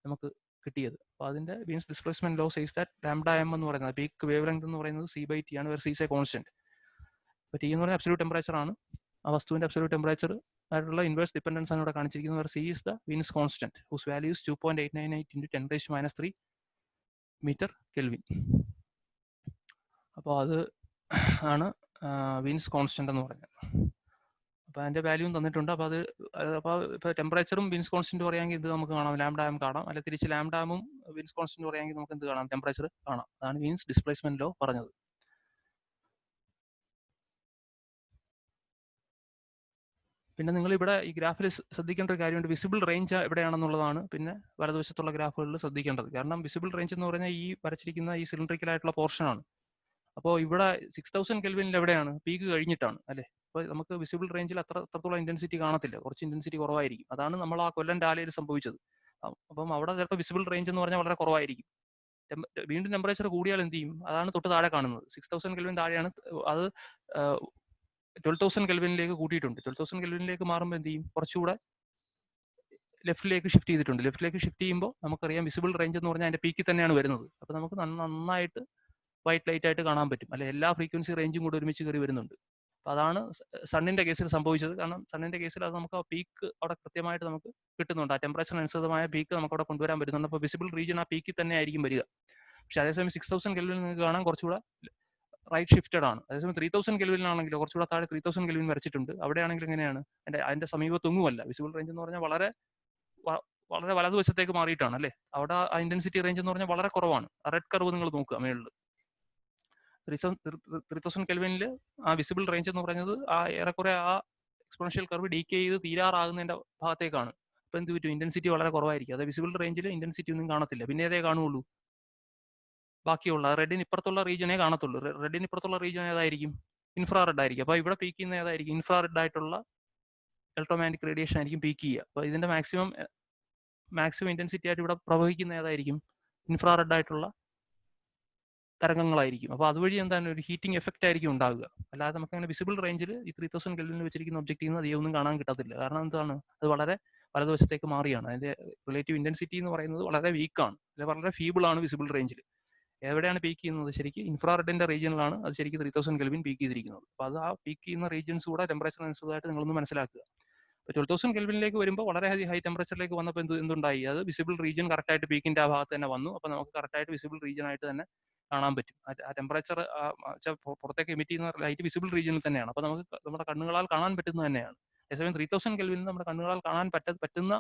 നമുക്ക് കിട്ടിയത്. അപ്പോൾ അതിന്റെ Wien's displacement law says that lambda M എന്ന് പറയുന്നത് പീക്ക് വേവ് ലെങ്ത് എന്ന് പറയുന്നത് C/T ആണ്, where C is a constant. അപ്പോൾ T എന്ന് പറഞ്ഞാൽ അബ്സല്യൂട്ട് ടെമ്പറേച്ചർ ആണ്. ആ വസ്തുവിന്റെ അബ്സല്യൂട്ട് ടെമ്പറേച്ചർ ആയിട്ടുള്ള ഇൻവേഴ്സ് ഡിപ്പെൻഡൻസ് ആണ് ഇവിടെ കാണിച്ചിരിക്കുന്നത്. Where C is the Wien's constant whose value is 2.898 into 10⁻³ metre kelvin. അപ്പോൾ അത് ആണ് വീൻസ് കോൺസ്റ്റന്റ് എന്ന് പറയുന്നത്. അപ്പോൾ അതിന്റെ വാല്യൂ തന്നിട്ടുണ്ട്. അപ്പോൾ ഇപ്പോൾ ടെമ്പറേച്ചറും വീൻസ് കോൺസ്റ്റന്റ് പറയാമെങ്കിൽ ഇത് നമുക്ക് കാണാം, ലാംഡ എം കാണാം. അല്ലെ തിരിച്ച് ലാംഡ എമ്മും വീൻസ് കോൺസ്റ്റന്റ് പറയാമെങ്കിൽ നമുക്ക് എന്ത് കാണാം? ടെമ്പറേച്ചർ കാണാം. അതാണ് വീൻസ് ഡിസ്പ്ലേസ്മെന്റ് ലോ പറഞ്ഞത്. പിന്നെ നിങ്ങൾ ഇവിടെ ഈ ഗ്രാഫിൽ ശ്രദ്ധിക്കേണ്ട ഒരു കാര്യമുണ്ട്. വിസിബിൾ റേഞ്ച് എവിടെയാണെന്നുള്ളതാണ് പിന്നെ വലതുവശത്തുള്ള ഗ്രാഫുകളിൽ ശ്രദ്ധിക്കേണ്ടത്. കാരണം വിസിബിൾ റേഞ്ച് എന്ന് പറഞ്ഞാൽ ഈ വരച്ചിരിക്കുന്ന ഈ സിലിണ്ടറിക്കൽ ആയിട്ടുള്ള പോർഷനാണ്. അപ്പോൾ ഇവിടെ 6000 കെൽവിനിൽ എവിടെയാണ്? പീക്ക് കഴിഞ്ഞിട്ടാണ് അല്ലേ. അപ്പോൾ നമുക്ക് വിസിബിൾ റേഞ്ചിൽ അത്രത്തോളം ഇന്റൻസിറ്റി കാണത്തില്ല, കുറച്ച് ഇന്റൻസിറ്റി കുറവായിരിക്കും. അതാണ് നമ്മൾ ആ കൊല്ലം ഡാലയിൽ സംഭവിച്ചത്. അപ്പം അവിടെ ചിലപ്പോൾ വിസിബിൾ റേഞ്ച് എന്ന് പറഞ്ഞാൽ വളരെ കുറവായിരിക്കും. വീണ്ടും ടെമ്പറേച്ചർ കൂടിയാൽ എന്ത് ചെയ്യും? അതാണ് തൊട്ട് താഴെ കാണുന്നത്. 6000 കെൽവിൻ താഴെയാണ്. അത് 12,000 കെൽവിനിലേക്ക് കൂട്ടിയിട്ടുണ്ട്. 12,000 കെൽവിനിലേക്ക് മാറുമ്പോൾ എന്ത് ചെയ്യും? കുറച്ചുകൂടെ ലെഫ്റ്റിലേക്ക് ഷിഫ്റ്റ് ചെയ്തിട്ടുണ്ട്. ലെഫ്റ്റിലേക്ക് ഷിഫ്റ്റ് ചെയ്യുമ്പോൾ നമുക്കറിയാം വിസിബിൾ റേഞ്ച് എന്ന് പറഞ്ഞാൽ അതിന്റെ പീക്കിൽ തന്നെയാണ് വരുന്നത്. അപ്പോൾ നമുക്ക് നന്നായിട്ട് വൈറ്റ് ലൈറ്റ് ആയിട്ട് കാണാൻ പറ്റും. അല്ലെ എല്ലാ ഫ്രീക്വൻസി റേഞ്ചും കൂടെ ഒരുമിച്ച് കയറി വരുന്നുണ്ട്. അപ്പോൾ അതാണ് സണ്ണിന്റെ കേസിൽ സംഭവിച്ചത്. കാരണം സണ്ണിന്റെ കേസിൽ അത് നമുക്ക് ആ പീക്ക് അവിടെ കൃത്യമായിട്ട് നമുക്ക് കിട്ടുന്നുണ്ട്. ആ ടെമ്പറേച്ചറിനനുസൃതമായ പീക്ക് നമുക്ക് അവിടെ കൊണ്ടുവരാൻ പറ്റുന്നുണ്ട്. അപ്പോൾ വിസിബിൾ റീജിയൻ ആ പീക്കിൽ തന്നെ ആയിരിക്കും വരിക. പക്ഷെ അതേസമയം 6,000 കെൽവിൻ നിങ്ങൾക്ക് കാണാൻ കുറച്ചുകൂടെ റൈറ്റ് ഷിഫ്റ്റഡ് ആണ്. അതേസമയം 3,000 കെൽവിനാണെങ്കിൽ കുറച്ചുകൂടെ താഴെ 3,000 കെൽവിൻ വരച്ചിട്ടുണ്ട്. അവിടെയാണെങ്കിൽ എങ്ങനെയാണ്? അതിന്റെ സമീപത്തൊന്നുമല്ല. വിസിബിൾ റേഞ്ച് എന്ന് പറഞ്ഞാൽ വളരെ വലതുവശത്തേക്ക് മാറിയിട്ടാണ് അല്ലേ. അവിടെ ആ ഇന്റൻസിറ്റി റേഞ്ച് എന്ന് പറഞ്ഞാൽ വളരെ കുറവാണ്. റെഡ് കർവ് നിങ്ങൾ നോക്കുക മേളിൽ. 3,000 കെൽവിനിൽ ആ വിസിബിൾ റേഞ്ച് എന്ന് പറയുന്നത് ആ ഏറെക്കുറെ ആ എക്സ്പോണൻഷ്യൽ കർവ് ഡീകേ ചെയ്ത് തീരാറാകുന്നതിന്റെ ഭാഗത്തേക്കാണ്. അപ്പൊ എന്ത് പറ്റും? ഇന്റൻസിറ്റി വളരെ കുറവായിരിക്കും. അത് വിസിബിൾ റേഞ്ചിൽ ഇന്റൻസിറ്റി ഒന്നും കാണത്തില്ല. പിന്നെ ഏതേ കാണുള്ളൂ? ബാക്കിയുള്ള റെഡിന് ഇപ്പുറത്തുള്ള റീജിയനെ കാണത്തുള്ളൂ. റെഡിന് ഇപ്പുറത്തുള്ള റീജിയൻ ഏതായിരിക്കും? ഇൻഫ്രാറെഡ് ആയിരിക്കും. അപ്പൊ ഇവിടെ പീക്ക് ചെയ്യുന്ന ഏതായിരിക്കും? ഇൻഫ്രാറെഡ് ആയിട്ടുള്ള ഇലക്ട്രോമാഗ്നറ്റിക് റേഡിയേഷൻ ആയിരിക്കും പീക്ക് ചെയ്യുക. അപ്പൊ ഇതിന്റെ മാക്സിമം ഇന്റൻസിറ്റി ആയിട്ട് ഇവിടെ പ്രവഹിക്കുന്ന ഏതായിരിക്കും? ഇൻഫ്രാറെഡ് ആയിട്ടുള്ള തരംഗങ്ങളായിരിക്കും. അപ്പോൾ അതുവഴി എന്താണ് ഒരു ഹീറ്റിംഗ് എഫക്റ്റ് ആയിരിക്കും ഉണ്ടാവുക. അല്ലാതെ നമുക്ക് അങ്ങനെ വിസിബിൾ റേഞ്ചിൽ ഈ 3,000 കെൽവിനിൽ വെച്ചിരിക്കുന്ന ഒബ്ജക്റ്റിൽ നിന്ന് അധികമൊന്നും കാണാൻ കിട്ടത്തില്ല. കാരണം എന്താണ്? അത് വളരെ വലതുവശത്തേക്ക് മാറിയാണ്. അതിന്റെ റിലേറ്റീവ് ഇന്റൻസിറ്റി എന്ന് പറയുന്നത് വളരെ വീക്കാണ്, അല്ലെങ്കിൽ വളരെ ഫീബിൾ ആണ് വിസിബിൾ റേഞ്ചിൽ. എവിടെയാണ് പീക്ക് ചെയ്യുന്നത്? ശരിക്കും ഇൻഫ്രാറെഡിന്റെ റീജിയനിലാണ് അത് ശരിക്കും 3,000 കെൽവിൻ പീക്ക് ചെയ്തിരിക്കുന്നത്. അപ്പോൾ അത് ആ പീക്ക് ചെയ്യുന്ന റീജിയൻസ് കൂടെ ടെമ്പറേച്ചർ അനുസൃതമായിട്ട് നിങ്ങളൊന്ന് മനസ്സിലാക്കുക. അപ്പോൾ 12,000 കെൽവിനിലേക്ക് വരുമ്പോൾ വളരെ ഹൈ ടെമ്പറേച്ചറിലേക്ക് വന്നപ്പോൾ എന്തുണ്ടായി? അത് വിസിബിൾ റീജിയൻ കറക്റ്റായിട്ട് പീക്കിന്റെ ആ ഭാഗത്ത് തന്നെ വന്നു. അപ്പോൾ നമുക്ക് കറക്റ്റായിട്ട് വിസിബിൾ റീജിയൻ ആയിട്ട് തന്നെ കാണാൻ പറ്റും. ആ ടെമ്പറേച്ചർ പുറത്തേക്ക് എമിറ്റ് ചെയ്യുന്ന ലൈറ്റ് വിസിബിൾ റീജിയനിൽ തന്നെയാണ്. അപ്പോൾ നമുക്ക് നമ്മുടെ കണ്ണുകളാൽ കാണാൻ പറ്റുന്നത് തന്നെയാണ്. അതേസമയം 3,000 കെൽവിനിൽ നമ്മുടെ കണ്ണുകളാൽ കാണാൻ പറ്റുന്ന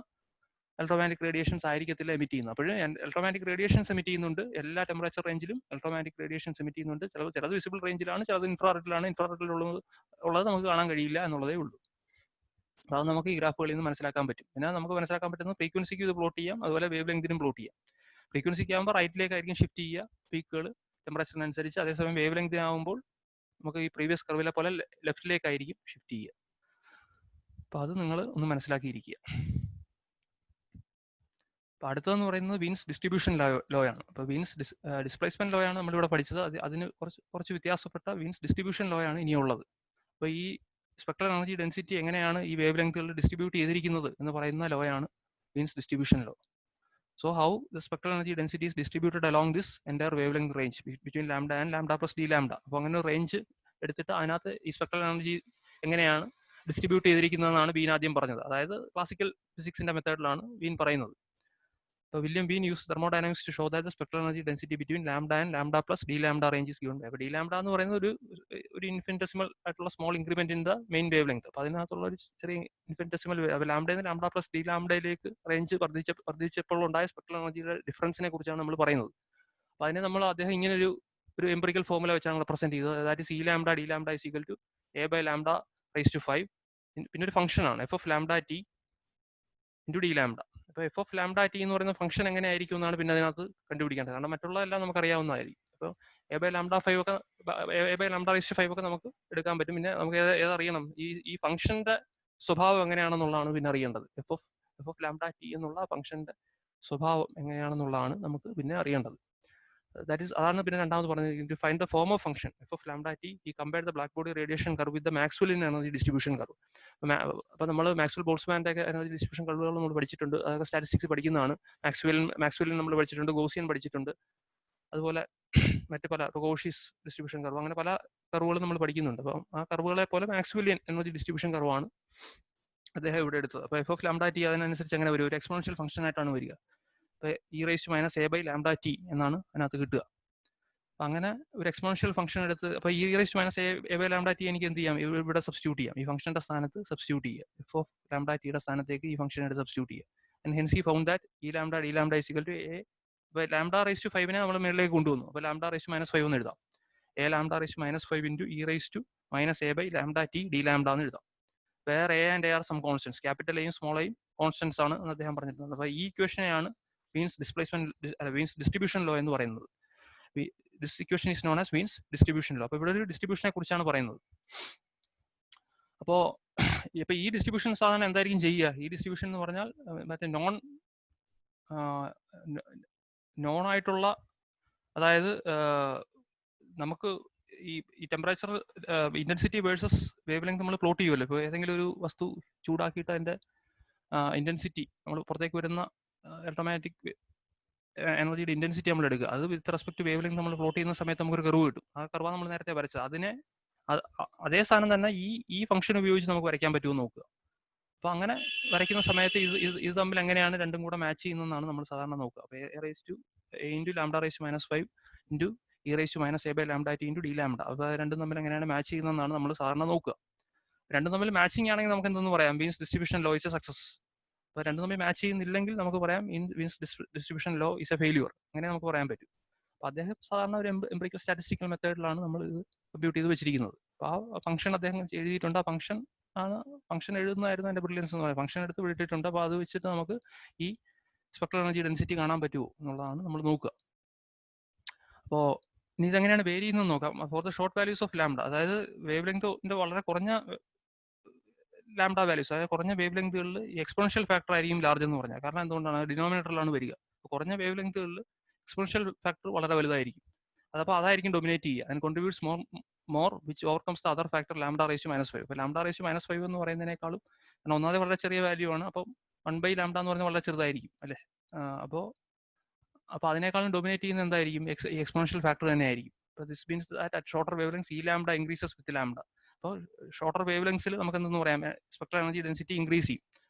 ഇലക്ട്രോമാഗ്നറ്റിക് റേഡിയേഷൻസ് ആയിരിക്കത്തില്ല എമിറ്റ് ചെയ്യുന്നത്. അപ്പോൾ ഇലക്ട്രോമാഗ്നറ്റിക് റേഡിയേഷൻസ് എമിറ്റ് ചെയ്യുന്നുണ്ട്. എല്ലാ ടെമ്പറേച്ചർ റേഞ്ചിലും ഇലക്ട്രോമാഗ്നറ്റിക് റേഡിയേഷൻസ് എമിറ്റ് ചെയ്യുന്നുണ്ട്. ചിലത് വിസിബിൾ റേഞ്ചിലാണ്, ചിലത് ഇൻഫ്രാറെഡിലാണ്. ഇൻഫ്രാറെഡിലുള്ളത് നമുക്ക് കാണാൻ കഴിയില്ല എന്നുള്ളതേ ഉള്ളൂ. അപ്പോൾ അത് നമുക്ക് ഈ ഗ്രാഫുകളിൽ നിന്ന് മനസ്സിലാക്കാൻ പറ്റും. പിന്നെ നമുക്ക് മനസ്സിലാക്കാൻ പറ്റുന്ന ഫ്രീക്വൻസിക്ക് ഇത് പ്ലോട്ട് ചെയ്യാം, അതുപോലെ വേവ് ലെങ്തിനും പ്ലോട്ട് ചെയ്യാം. ഫ്രീക്വൻസിക്ക് ആകുമ്പോൾ റൈറ്റിലേക്കായിരിക്കും ഷിഫ്റ്റ് ചെയ്യുക പീക്കുകൾ ടെമ്പറേച്ചറിനനുസരിച്ച്. അതേസമയം വേവ് ലെങ്തിനാകുമ്പോൾ നമുക്ക് ഈ പ്രീവിയസ് കർവിലെ പോലെ ലെഫ്റ്റിലേക്കായിരിക്കും ഷിഫ്റ്റ് ചെയ്യുക. അപ്പോൾ അത് നിങ്ങൾ ഒന്ന് മനസ്സിലാക്കിയിരിക്കുക. അപ്പോൾ അടുത്തതെന്ന് പറയുന്നത് വീൻസ് ഡിസ്ട്രിബ്യൂഷൻ ലോ ആണ്. അപ്പോൾ വീൻസ് ഡിസ്പ്ലേസ്മെന്റ് ലോ ആണ് നമ്മളിവിടെ പഠിച്ചത്. അതിന് കുറച്ച് വ്യത്യാസപ്പെട്ട വീൻസ് ഡിസ്ട്രിബ്യൂഷൻ ലോ ആണ് ഇനിയുള്ളത്. അപ്പോൾ ഈ സ്പെക്ട്രൽ എനർജി ഡെൻസിറ്റി എങ്ങനെയാണ് ഈ വേവ് ലെങ്തുകളിൽ ഡിസ്ട്രിബ്യൂട്ട് ചെയ്തിരിക്കുന്നത് എന്ന് പറയുന്ന ലോ ആണ് Wien's distribution law. So how the spectral energy density is distributed along this entire wavelength range between lambda and lambda plus d lambda. അപ്പോൾ അങ്ങനെ ഒരു റേഞ്ച് എടുത്തിട്ട് അതിനകത്ത് ഈ സ്പെക്ട്രൽ എനർജി എങ്ങനെയാണ് ഡിസ്ട്രിബ്യൂട്ട് ചെയ്തിരിക്കുന്നതെന്നാണ് വീൻ ആദ്യം പറഞ്ഞത്. അതായത് ക്ലാസിക്കൽ ഫിസിക്സിന്റെ മെത്തേഡിലാണ് വീൻ പറയുന്നത്. So William Wien used thermodynamics to show that the spectral energy density between lambda and lambda plus d lambda range is given by. അപ്പോൾ d lambda എന്ന് പറയുന്നത് ഒരു ഇൻഫിനിറ്റസിമൽ ആയിട്ടുള്ള small increment in the main wave length. അപ്പോൾ അതിനകത്തുള്ള ഒരു ചെറിയ ഇൻഫിനിറ്റസിമൽ അപ്പോൾ ലാംഡയിൽ നിന്ന് ലാംഡ പ്ലസ് ഡി ലാംഡയിലേക്ക് റേഞ്ച് വർദ്ധിച്ചപ്പോൾ ഉണ്ടായ സ്പെക്ട്രൽ എനർജിയുടെ ഡിഫറൻസിനെ കുറിച്ചാണ് നമ്മൾ പറയുന്നത്. അപ്പോൾ അതിനെ നമ്മൾ അദ്ദേഹം ഇങ്ങനെ ഒരു എംപിറിക്കൽ ഫോർമുല വെച്ചാണ് റെപ്രസെന്റ് ചെയ്തത്. അതായത് C lambda D lambda is equal to A by lambda raise to 5. പിന്നെ ഒരു ഫംഗ്ഷൻ ആണ് F of lambda T into D lambda. അപ്പോൾ എഫ് ഓഫ് ലാംഡ ടി എന്ന് പറയുന്ന ഫംഗ്ഷൻ എങ്ങനെ ആയിരിക്കും എന്നാണ് പിന്നെ അതിനകത്ത് കണ്ടുപിടിക്കേണ്ടത്. കാരണം മറ്റുള്ളതെല്ലാം നമുക്ക് അറിയാവുന്നതായിരിക്കും. അപ്പോൾ എ ബൈ ലാംഡ 5 ഒക്കെ A by lambda raise to 5 ഒക്കെ നമുക്ക് എടുക്കാൻ പറ്റും. പിന്നെ നമുക്ക് ഏതറിയണം? ഈ ഫംഗ്ഷന്റെ സ്വഭാവം എങ്ങനെയാണെന്നുള്ളതാണ് പിന്നെ അറിയേണ്ടത്. എഫ് ഓഫ് ലാംഡ ടി എന്നുള്ള ഫംഗ്ഷന്റെ സ്വഭാവം എങ്ങനെയാണെന്നുള്ളതാണ് നമുക്ക് പിന്നെ അറിയേണ്ടത്. അതാണ് പിന്നെ രണ്ടാമത് പറഞ്ഞത്. To find the form of function f of lambda T ഈ compared the black body radiation curve with the മാക്സ്വെല്ലിൻ എനർജി ഡിസ്ട്രിബ്യൂഷൻ കർവ്. അപ്പോൾ നമ്മൾ മാക്സ്വെൽ ബോൾട്സ്മാന്റെ ഒക്കെ എനർജി ഡിസ്ട്രിബ്യൂഷൻ കർവുകൾ നമ്മൾ പഠിച്ചിട്ടുണ്ട്. അതൊക്കെ സ്റ്റാറ്റിസ്റ്റിക്സ് പഠിക്കുന്നതാണ്. മാക്സ്വെല്ലിൻ നമ്മൾ പഠിച്ചിട്ടുണ്ട്, ഗോസിയൻ പഠിച്ചിട്ടുണ്ട്, അതുപോലെ മറ്റു പല ഗോഷീസ് ഡിസ്ട്രിബ്യൂഷൻ കർവ്, അങ്ങനെ പല കർവുകളും നമ്മൾ പഠിക്കുന്നുണ്ട്. അപ്പം ആ കർവുകളെ പോലെ മാക്സ്വെല്ലിൻ എനർജി ഡിസ്ട്രിബ്യൂഷൻ കർവാണ് അദ്ദേഹം ഇവിടെ എടുത്തത്. അപ്പോൾ എഫ് ഓഫ് ലാംഡ ടി അതിനനുസരിച്ച് അങ്ങനെ വരും, ഒരു എക്സ്പോണൻഷ്യൽ ഫംഗ്ഷൻ ആയിട്ടാണ് വരിക. അപ്പോൾ E raise to minus A by lambda T എന്നാണ് അതിനകത്ത് കിട്ടുക. അപ്പം അങ്ങനെ ഒരു എക്സ്പോണൻഷ്യൽ ഫംഗ്ഷൻ എടുത്ത് അപ്പോൾ E raise to minus A by lambda T എനിക്ക് എന്ത് ചെയ്യാം? ഇവിടെ സബ്സ്റ്റിറ്റ്യൂട്ട് ചെയ്യാം. ഈ ഫംഗ്ഷന്റെ സ്ഥാനത്ത് സബ്സ്റ്റിറ്റ്യൂട്ട് ചെയ്യുക. എഫ് ഓഫ് ലാംഡ ടിയുടെ സ്ഥാനത്തേക്ക് ഈ ഫംഗ്ഷൻ എടുത്ത് സബ്സ്റ്റിറ്റ്യൂട്ട് ചെയ്യുക. And hence he found that E lambda D lambda is equal to A. അപ്പോൾ ലാംഡ റൈസ് ടു 5 നമ്മൾ മേളിലേക്ക് കൊണ്ടുവന്നു. അപ്പോൾ ലാംഡ റൈസ് ടു മൈനസ് 5 എന്ന് എഴുതാം. A lambda raise to minus 5 into E raise to minus A by lambda T D lambda എന്ന് എഴുതാം. Where A and A are some constants, capital എയും small എയും കോൺസ്റ്റൻസ് ആണ് എന്ന് അദ്ദേഹം പറഞ്ഞിട്ടുണ്ട്. അപ്പോൾ ഈ ഇക്വേഷനെയാണ് വീൻസ് ഡിസ്ട്രിബ്യൂഷൻ ലോ എന്ന് പറയുന്നത്. This equation is known as Wien's distribution law. അപ്പോൾ ഇവിടെ ഒരു ഡിസ്ട്രിബ്യൂഷനെ കുറിച്ചാണ് പറയുന്നത്. അപ്പോൾ ഇപ്പോൾ ഈ ഡിസ്ട്രിബ്യൂഷൻ സാധാരണ എന്തായിരിക്കും ചെയ്യുക? ഈ ഡിസ്ട്രിബ്യൂഷൻ എന്ന് പറഞ്ഞാൽ മറ്റേ നോൺ ആയിട്ടുള്ള, അതായത് നമുക്ക് ഈ temperature intensity versus wave length നമ്മൾ പ്ലോട്ട് ചെയ്യുമല്ലോ. ഇപ്പോൾ ഏതെങ്കിലും ഒരു വസ്തു ചൂടാക്കിയിട്ട് അതിന്റെ ഇന്റൻസിറ്റി നമ്മൾ പുറത്തേക്ക് വരുന്ന ഇലക്ട്രോമാഗ്നറ്റിക് എനർജിയുടെ ഇന്റൻസിറ്റി നമ്മൾ എടുക്കുക. അത് വിത്ത് റെസ്പെക്ട് വേവ് ലെങ്ത് നമ്മൾ പ്ലോട്ട് ചെയ്യുന്ന സമയത്ത് നമുക്കൊരു കർവ് കിട്ടും. ആ കർവാണ് നമ്മൾ നേരത്തെ വരച്ചത്. അതിനെ അതേ സാധനം തന്നെ ഈ ഫംഗ്ഷൻ ഉപയോഗിച്ച് നമുക്ക് വരയ്ക്കാൻ പറ്റുമോ നോക്കുക. അപ്പോൾ അങ്ങനെ വരയ്ക്കുന്ന സമയത്ത് ഇത് തമ്മിൽ എങ്ങനെയാണ് രണ്ടും കൂടെ മാച്ച് ചെയ്യുന്നതെന്നാണ് നമ്മൾ സാധാരണ നോക്കുക. അപ്പോൾ a into lambda raised to minus 5 into e raised to minus a by lambda t into d lambda. അപ്പോൾ രണ്ടും തമ്മിൽ എങ്ങനെയാണ് മാച്ച് ചെയ്യുന്നതെന്നാണ് നമ്മൾ സാധാരണ നോക്കുക. രണ്ടും തമ്മിൽ മാച്ചിങ് ആണെങ്കിൽ നമുക്ക് എന്തെന്ന് പറയാം, Wien's distribution law is a success. അപ്പോൾ രണ്ടും തമ്മിൽ മാച്ച് ചെയ്യുന്നില്ലെങ്കിൽ നമുക്ക് പറയാം Wien's distribution law is a failure. അങ്ങനെ നമുക്ക് പറയാൻ പറ്റും. അപ്പോൾ അദ്ദേഹം സാധാരണ ഒരു എംപിറിക്കൽ സ്റ്റാറ്റിസ്റ്റിക്കൽ മെത്തേഡിലാണ് നമ്മൾ ഇത് കമ്പ്യൂട്ട് ചെയ്ത് വെച്ചിരിക്കുന്നത്. അപ്പോൾ ആ ഫംഗ്ഷൻ അദ്ദേഹം എഴുതിയിട്ടുണ്ട്. ആ ഫംഗ്ഷൻ എഴുതുന്നതായിരുന്നു എൻ്റെ ബ്രില്യൻസ് എന്ന് പറയുന്നത്. ഫംഗ്ഷൻ എടുത്ത് വിട്ടിട്ടുണ്ട്. അപ്പോൾ അത് വെച്ചിട്ട് നമുക്ക് ഈ സ്പെക്ട്രൽ എനർജി ഡെൻസിറ്റി കാണാൻ പറ്റുമോ എന്നുള്ളതാണ് നമ്മൾ നോക്കുക. അപ്പോൾ ഇനി ഇതെങ്ങനെയാണ് വേരി ചെയ്യുന്നത് നോക്കാം. Four the short values of lambda, അതായത് വേവ് ലെങ്തിന്റെ വളരെ കുറഞ്ഞ ലാംഡ വാല്യൂസ്, അതായത് കുറഞ്ഞ വേവ് ലെങ്തുകളിൽ ഈ എക്സ്പോണൻഷ്യൽ ഫാക്ടർ ആയിരിക്കും ലാർജ് എന്ന് പറഞ്ഞാൽ. കാരണം എന്തുകൊണ്ടാണ്, ഡിനോമിനേറ്ററിലാണ് വരിക. കുറഞ്ഞ വേവ് ലെങ്തുകളിൽ എക്സ്പോണൻഷ്യൽ ഫാക്ടർ വളരെ വലുതായിരിക്കും. അതപ്പോൾ അതായിരിക്കും ഡൊമിനേറ്റ് ചെയ്യുക. And contributes more which overcomes the other factor lambda raise to -5. അപ്പോൾ ലാംഡ റേസ് ടു -5 എന്ന് പറയുന്നതിനേക്കാളും, കാരണം ഒന്നാമത് വളരെ ചെറിയ വാല്യൂ ആണ്. അപ്പം 1 ലാംഡ എന്ന് പറഞ്ഞാൽ വളരെ ചെറുതായിരിക്കും അല്ലേ. അപ്പോൾ അതിനേക്കാളും ഡൊമിനേറ്റ് ചെയ്യുന്ന എന്തായിരിക്കും, എക്സ്പോണൻഷ്യൽ ഫാക്ടർ തന്നെ ആയിരിക്കും. അപ്പോൾ this means that at shorter wave lengths ഈ ലാംഡ ഇൻക്രീസസ് വിത്ത് ലാംഡ. അപ്പോൾ ഷോർട്ടർ വേവ് ലെങ്സിൽ നമുക്ക് എന്തെന്ന് പറയാം, സ്പെക്ട്രൽ എനർജി ഡെൻസിറ്റി ഇൻക്രീസ് ചെയ്യും.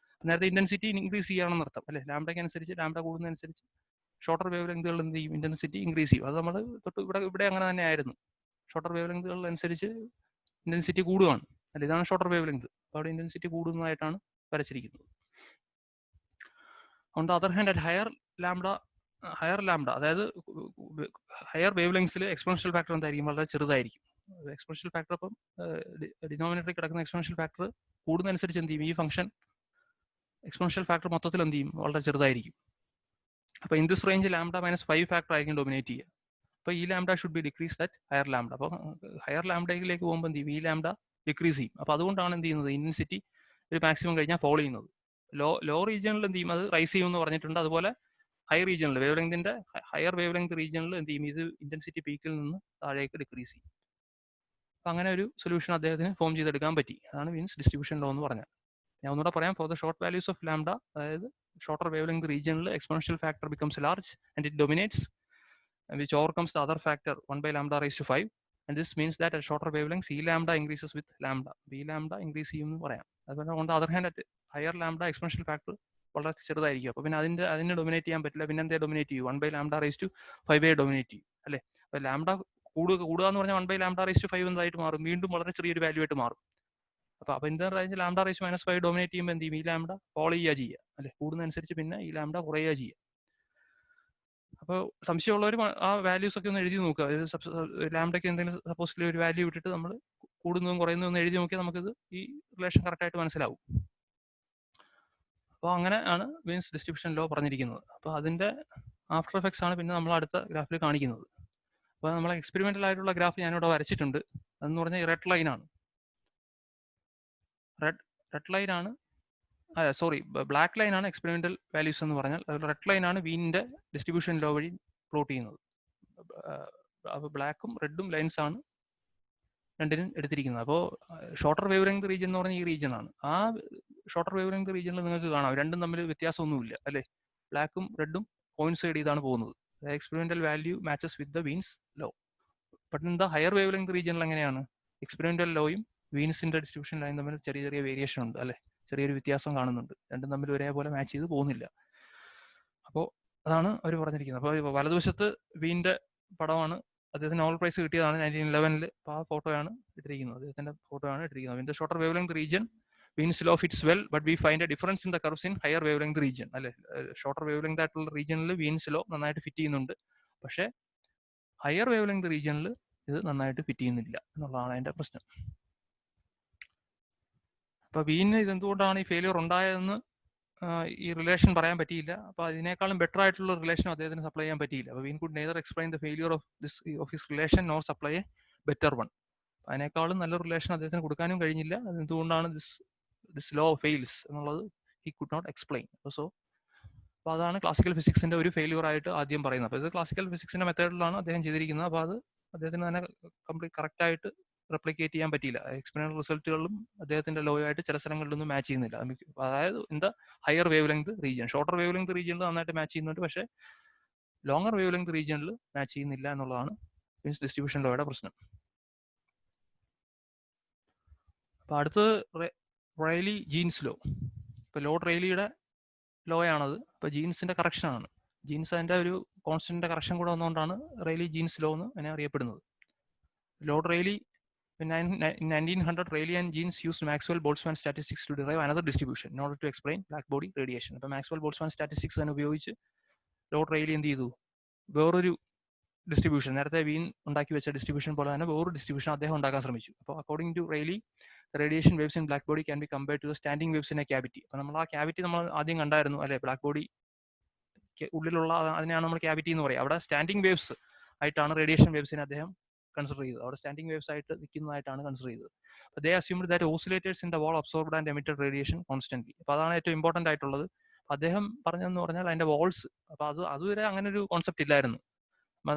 നേരത്തെ ഇന്റൻസിറ്റി ഇൻക്രീസ് ചെയ്യുകയാണെന്ന് അർത്ഥം അല്ലേ. ലാംഡയ്ക്ക് അനുസരിച്ച് ലാംഡ കൂടുന്നതനുസരിച്ച് ഷോർട്ടർ വേവ് ലെങ്തുകൾ എന്ത് ചെയ്യും, ഇന്റൻസിറ്റി ഇൻക്രീസ് ചെയ്യും. അത് നമ്മൾ ഇവിടെ അങ്ങനെ തന്നെ ആയിരുന്നു. ഷോർട്ടർ വേവ് ലെങ്തുകൾ അനുസരിച്ച് ഇന്റൻസിറ്റി കൂടുകയാണ് അല്ലെ. ഇതാണ് ഷോർട്ടർ വേവ് ലെങ്ത്. അപ്പോൾ അവിടെ ഇന്റൻസിറ്റി കൂടുന്നതായിട്ടാണ് വരച്ചിരിക്കുന്നത്. On the other hand at higher lambda, അതായത് ഹയർ വേവ് ലെങ്സിൽ എക്സ്പോണൻഷ്യൽ ഫാക്ടർ എന്തായിരിക്കും, വളരെ ചെറുതായിരിക്കും. എക്സ്പോണൻഷ്യൽ ഫാക്ടർ അപ്പം ഡിനോമിനേറ്ററിൽ കിടക്കുന്ന എക്സ്പോണൻഷ്യൽ ഫാക്ടർ കൂടുന്നതനുസരിച്ച് എന്ത് ചെയ്യും, ഈ ഫംഗ്ഷൻ എക്സ്പോണൻഷ്യൽ ഫാക്ടർ മൊത്തത്തിൽ എന്ത് ചെയ്യും, വളരെ ചെറുതായിരിക്കും. അപ്പോൾ in this range lambda -5 factor ആയിരിക്കും ഡൊമിനേറ്റ് ചെയ്യുക. അപ്പോൾ ഈ lambda should be decrease at higher lambda. അപ്പോൾ ഹയർ ലാംഡയിലേക്ക് പോകുമ്പോൾ എന്ത് ചെയ്യും, ഈ ലാംഡ ഡിക്രീസ് ചെയ്യും. അപ്പോൾ അതുകൊണ്ടാണ് എന്ത് ചെയ്യുന്നത്, ഇന്റൻസിറ്റി ഒരു മാക്സിമം കഴിഞ്ഞാൽ ഫോളോ ചെയ്യുന്നത്. ലോ റീജിയണിൽ എന്ത് ചെയ്യും, അത് റൈസ് ചെയ്യും എന്ന് പറഞ്ഞിട്ടുണ്ട്. അതുപോലെ ഹൈ റീജിയണിൽ വേവ് ലെങ്തിന്റെ ഹയർ വേവ് ലെങ്ത് റീജിയണിൽ എന്ത് ചെയ്യും, ഇത് ഇന്റൻസിറ്റി പീക്കിൽ നിന്ന് താഴേക്ക് ഡിക്രീസ് ചെയ്യും. അപ്പം അങ്ങനെ ഒരു സൊല്യൂഷൻ അദ്ദേഹത്തിന് ഫോം ചെയ്തെടുക്കാൻ പറ്റി. അതാണ് വീൻസ് ഡിസ്ട്രിബ്യൂഷൻ ലോ എന്ന് പറഞ്ഞത്. ഞാൻ ഒന്നുകൂടെ പറയാം. For the short values of lambda, അതായത് ഷോർട്ടർ വേവ് ലെങ്ത് റീജിയണിൽ exponential factor becomes large and it dominates, which overcomes the other factor 1 lambda raised to 5, and this means that at shorter wavelengths e lambda increases with lambda, b lambda increase ചെയ്യുമെന്ന് പറയാം. അതുപോലെ on the other hand at higher lambda exponential factor വളരെ ചെറുതായിരിക്കും. അപ്പോൾ പിന്നെ അതിനെ dominate ചെയ്യാൻ പറ്റില്ല. പിന്നെ എന്താ ഡൊമിനേറ്റ് ചെയ്യും, 1 lambda raised to 5 ഡൊമിനേറ്റ് ചെയ്യും അല്ലേ. അപ്പോൾ ലാംഡ കൂടുക എന്ന് പറഞ്ഞാൽ 1 lambda raised to 5 എന്തായിട്ട് മാറും, വീണ്ടും വളരെ ചെറിയൊരു വാല്യൂ ആയിട്ട് മാറും. അപ്പോൾ in the range lambda raise to -5 dominate ചെയ്യുമ്പോൾ എന്ത് ചെയ്യും, ഈ ലാംഡ ഫോളോ ചെയ്യുക അല്ലെ. കൂടുന്നതനുസരിച്ച് പിന്നെ ഈ ലാംഡ കുറയുക ചെയ്യുക. അപ്പോൾ സംശയമുള്ളവർ ആ വാല്യൂസ് ഒക്കെ ഒന്ന് എഴുതി നോക്കുക. ലാംഡയ്ക്ക് എന്തെങ്കിലും സപ്പോസിലെ ഒരു വാല്യൂ ഇട്ടിട്ട് നമ്മൾ കൂടുന്നതും കുറയുന്നതും ഒന്ന് എഴുതി നോക്കിയാൽ നമുക്കിത് ഈ റിലേഷൻ കറക്റ്റായിട്ട് മനസ്സിലാവും. അപ്പോൾ അങ്ങനെ ആണ് വീൻസ് ഡിസ്ട്രിബ്യൂഷൻ ലോ പറഞ്ഞിരിക്കുന്നത്. അപ്പോൾ അതിൻ്റെ ആഫ്റ്റർ എഫക്ട്സ് ആണ് പിന്നെ നമ്മൾ അടുത്ത ഗ്രാഫിൽ കാണിക്കുന്നത്. അപ്പോൾ നമ്മൾ എക്സ്പെരിമെൻ്റൽ ആയിട്ടുള്ള ഗ്രാഫ് ഞാനിവിടെ വരച്ചിട്ടുണ്ട്. അതെന്ന് പറഞ്ഞാൽ ഈ റെഡ് ലൈനാണ്. റെഡ് ലൈനാണ് സോറി ബ്ലാക്ക് ലൈൻ ആണ് എക്സ്പെരിമെന്റൽ വാല്യൂസ് എന്ന് പറഞ്ഞാൽ. റെഡ് ലൈൻ ആണ് വീനിന്റെ ഡിസ്ട്രിബ്യൂഷൻ ലോ വഴി പ്ലോട്ട് ചെയ്യുന്നത്. അപ്പോൾ ബ്ലാക്കും റെഡും ലൈൻസ് ആണ് രണ്ടിനും എടുത്തിരിക്കുന്നത്. അപ്പോൾ ഷോർട്ടർ വേവ് ലെങ്ത് റീജിയൻ എന്ന് പറഞ്ഞാൽ ഈ റീജിയൻ ആണ്. ആ ഷോർട്ടർ വേവ് ലെങ്ത് റീജിയനിൽ നിങ്ങൾക്ക് കാണാം രണ്ടും തമ്മിൽ വ്യത്യാസമൊന്നുമില്ല അല്ലേ. ബ്ലാക്കും റെഡും കോയിൻസൈഡ് ചെയ്താണ് പോകുന്നത്. Experimental value matches with the Wien's law. But in the higher wavelength റീജിയനിൽ എങ്ങനെയാണ്, എക്സ്പെരിമെന്റൽ ലോയും വീൻസിന്റെ ഡിസ്ട്രിബ്യൂഷൻ ലൈൻ തമ്മിൽ ചെറിയ വേരിയേഷൻ ഉണ്ട് അല്ലേ, ചെറിയൊരു വ്യത്യാസം കാണുന്നുണ്ട്. രണ്ടും തമ്മിൽ ഒരേപോലെ മാച്ച് ചെയ്ത് പോകുന്നില്ല. അപ്പോൾ അതാണ് അവർ പറഞ്ഞിരിക്കുന്നത്. അപ്പോൾ വലതുവശത്ത് വീന്റെ പടമാണ്, അദ്ദേഹത്തിന് നോബൽ പ്രൈസ് കിട്ടിയതാണ് 1911. അപ്പോൾ ആ ഫോട്ടോയാണ് ഇട്ടിരിക്കുന്നത്, അദ്ദേഹത്തിന്റെ ഫോട്ടോയാണ് ഇട്ടിരിക്കുന്നത്. When the shorter wavelength region Wien's law fits well but we find a difference in the curves in higher wavelength region അല്ലെ. ഷോർട്ടർ വേവ് ലെങ്ത് ആയിട്ടുള്ള റീജിയനിൽ വീൻസ് ലോ നന്നായിട്ട് ഫിറ്റ് ചെയ്യുന്നുണ്ട്. പക്ഷേ ഹയർ വേവ് ലെങ്ത് റീജിയനിൽ ഇത് നന്നായിട്ട് fit ചെയ്യുന്നില്ല എന്നുള്ളതാണ് അതിന്റെ പ്രശ്നം. അപ്പോൾ വീനിന് ഇതെന്തുകൊണ്ടാണ് ഈ ഫെയിലിയർ ഉണ്ടായതെന്ന് ഈ റിലേഷൻ പറയാൻ പറ്റിയില്ല. അപ്പോൾ അതിനേക്കാളും ബെറ്റർ ആയിട്ടുള്ള റിലേഷൻ അദ്ദേഹത്തിന് സപ്ലൈ ചെയ്യാൻ പറ്റിയില്ല. അപ്പോൾ Wien could neither explain the failure of his relation nor supply a better one. അതിനേക്കാളും നല്ല റിലേഷൻ അദ്ദേഹത്തിന് കൊടുക്കാനും കഴിഞ്ഞില്ല. അതെന്തുകൊണ്ടാണ് ദിസ് ലോ ഫെയിൽസ് എന്നുള്ളത് ഹി കുഡ് നോട്ട് എക്സ്പ്ലെയിൻ. അപ്പോൾ അതാണ് ക്ലാസിക്കൽ ഫിസിക്സിന്റെ ഒരു ഫെയിലിയർ ആയിട്ട് ആദ്യം പറയുന്നത്. അപ്പോൾ ഇത് ക്ലാസിക്കൽ ഫിസിക്സിന്റെ മെത്തേഡിലാണ് അദ്ദേഹം ചെയ്തിരിക്കുന്നത്. അപ്പോൾ അത് അദ്ദേഹത്തിന് തന്നെ കംപ്ലീറ്റ് കറക്റ്റായിട്ട് റെപ്ലിക്കേറ്റ് ചെയ്യാൻ പറ്റിയില്ല. എക്സ്പെരിമെന്റൽ റിസൾട്ടുകളിലും അദ്ദേഹത്തിന്റെ ലോ ആയിട്ട് ചില സ്ഥലങ്ങളിലൊന്നും മാച്ച് ചെയ്യുന്നില്ല. അതായത് in the higher wavelength region, shorter wavelength റീജിയനിൽ നന്നായിട്ട് മാച്ച് ചെയ്യുന്നുണ്ട്, പക്ഷേ ലോങ്ങർ വേവ് ലെങ്ത് റീജിയനിൽ മാച്ച് ചെയ്യുന്നില്ല എന്നുള്ളതാണ് മീൻസ് ഡിസ്ട്രിബ്യൂഷൻ ലോയുടെ പ്രശ്നം. അപ്പോൾ അടുത്തത് റെയ്ലി ജീൻസ് ലോ. ഇപ്പോൾ ലോർഡ് റെയ്ലിയുടെ ലോ ആണത്. ഇപ്പോൾ ജീൻസിന്റെ കറക്ഷനാണ്. ജീൻസ് അതിന്റെ ഒരു കോൺസ്റ്റന്റിന്റെ കറക്ഷൻ കൂടെ വന്നുകൊണ്ടാണ് റെയ്ലി ജീൻസ് ലോ എന്ന് അതിനെ അറിയപ്പെടുന്നത്. Lord Rayleigh in 1900, Rayleigh and Jeans used Maxwell-Boltzmann statistics to derive another distribution in order to explain black body radiation. അപ്പോൾ Maxwell-Boltzmann statistics തന്നെ ഉപയോഗിച്ച് ലോർഡ് റെയ്ലി എന്ത് ചെയ്തു, വേറൊരു ഡിസ്ട്രിബ്യൂഷൻ, നേരത്തെ വീൻ ഉണ്ടാക്കി വെച്ച ഡിസ്ട്രിബ്യൂഷൻ പോലെ തന്നെ വേറൊരു ഡിസ്ട്രിബ്യൂഷൻ അദ്ദേഹം ഉണ്ടാക്കാൻ ശ്രമിച്ചു. അപ്പോൾ according to Rayleigh, radiation waves in black body can be compared to the standing waves in a cavity. അപ്പോൾ നമ്മൾ ആ ക്യാവിറ്റി നമ്മൾ ആദ്യം കണ്ടായിരുന്നു അല്ലെ, ബ്ലാക്ക് ബോഡി ഉള്ളിലുള്ള അതിനെയാണ് നമ്മൾ ക്യാവിറ്റി എന്ന് പറയുക. അവിടെ സ്റ്റാൻഡിംഗ് വേവ്സ് ആയിട്ടാണ് റേഡിയേഷൻ വേവ്സിനെ അദ്ദേഹം കൺസിഡർ ചെയ്തത്. അവിടെ സ്റ്റാൻഡിംഗ് വേവ്സ് ആയിട്ട് നിൽക്കുന്നതായിട്ടാണ് കൺസിഡർ ചെയ്തത്. അപ്പോൾ they assumed that oscillators in the wall absorbed and emitted radiation constantly. അപ്പോൾ അതാണ് ഏറ്റവും ഇമ്പോർട്ടന്റ് ആയിട്ടുള്ളത്. അദ്ദേഹം പറഞ്ഞതെന്ന് പറഞ്ഞാൽ അതിന്റെ വാൾസ്, അപ്പോൾ അതുവരെ അങ്ങനെ ഒരു കോൺസെപ്റ്റ് ഇല്ലായിരുന്നു.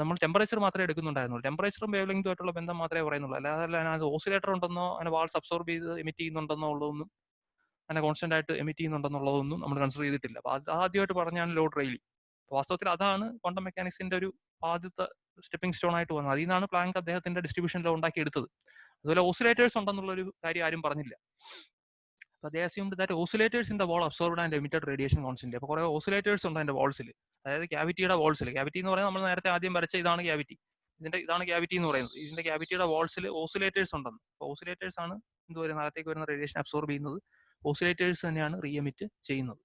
നമ്മൾ ടെമ്പറേച്ചർ മാത്രമേ എടുക്കുന്നുണ്ടായിരുന്നുള്ളൂ. ടെമ്പറേച്ചറും വേവ് ലെങ്തും ആയിട്ടുള്ള ബന്ധം മാത്രമേ പറയുന്നുള്ളൂ. അല്ലാതെ അതിനകത്ത് ഓസിലേറ്റർ ഉണ്ടെന്നോ അതിന്റെ വാൾസ് അബ്സോർബ് ചെയ്ത് എമിറ്റ് ചെയ്യുന്നുണ്ടെന്നോ ഉള്ളതൊന്നും, അങ്ങനെ കോൺസ്റ്റന്റ് ആയിട്ട് എമിറ്റ് ചെയ്യുന്നുണ്ടെന്നുള്ളതൊന്നും നമ്മൾ കൺസിഡർ ചെയ്തിട്ടില്ല. അപ്പോൾ അത് ആദ്യമായിട്ട് പറഞ്ഞാണ് ലോർഡ് റെയ്ലി. വാസ്തവത്തിൽ അതാണ് ക്വാണ്ടം മെക്കാനിക്സിന്റെ ഒരു ആദ്യത്തെ സ്റ്റെപ്പിംഗ് സ്റ്റോൺ ആയിട്ട് വന്നത്. അതിൽ നിന്നാണ് പ്ലാങ്ക് അദ്ദേഹത്തിന്റെ ഡിസ്ട്രിബ്യൂഷൻ ലോ ഉണ്ടാക്കി എടുത്തത്. അതുപോലെ ഓസിലേറ്റേഴ്സ് ഉണ്ടെന്നുള്ളൊരു കാര്യം ആരും പറഞ്ഞില്ല. അപ്പോൾ they assumed that oscillators in the wall absorbed and emitted radiation constantly. അപ്പോൾ കുറേ ഓസിലേറ്റേഴ്സ് ഉണ്ട് അതിന്റെ വാൾസിൽ, അതായത് ക്യാവിറ്റിയുടെ വാൾസിൽ. ക്യാവിറ്റി എന്ന് പറയുന്നത് നമ്മൾ നേരത്തെ ആദ്യം വരച്ച ഇതാണ് ക്യാവിറ്റി, ഇതാണ് ക്യാവിറ്റി എന്ന് പറയുന്നത്. ഇതിന്റെ ക്യാവിറ്റിയുടെ വാൾസിൽ ഓസിലേറ്റേഴ്സ് ഉണ്ടെന്ന്. അപ്പോൾ ഓസിലേറ്റേഴ്സ് ആണ് എന്ത് വരുന്നത്, അകത്തേക്ക് വരുന്ന റേഡിയേഷൻ അബ്സോർബ് ചെയ്യുന്നത്. ഓസിലേറ്റേഴ്സ് തന്നെയാണ് റീ എമിറ്റ് ചെയ്യുന്നത്.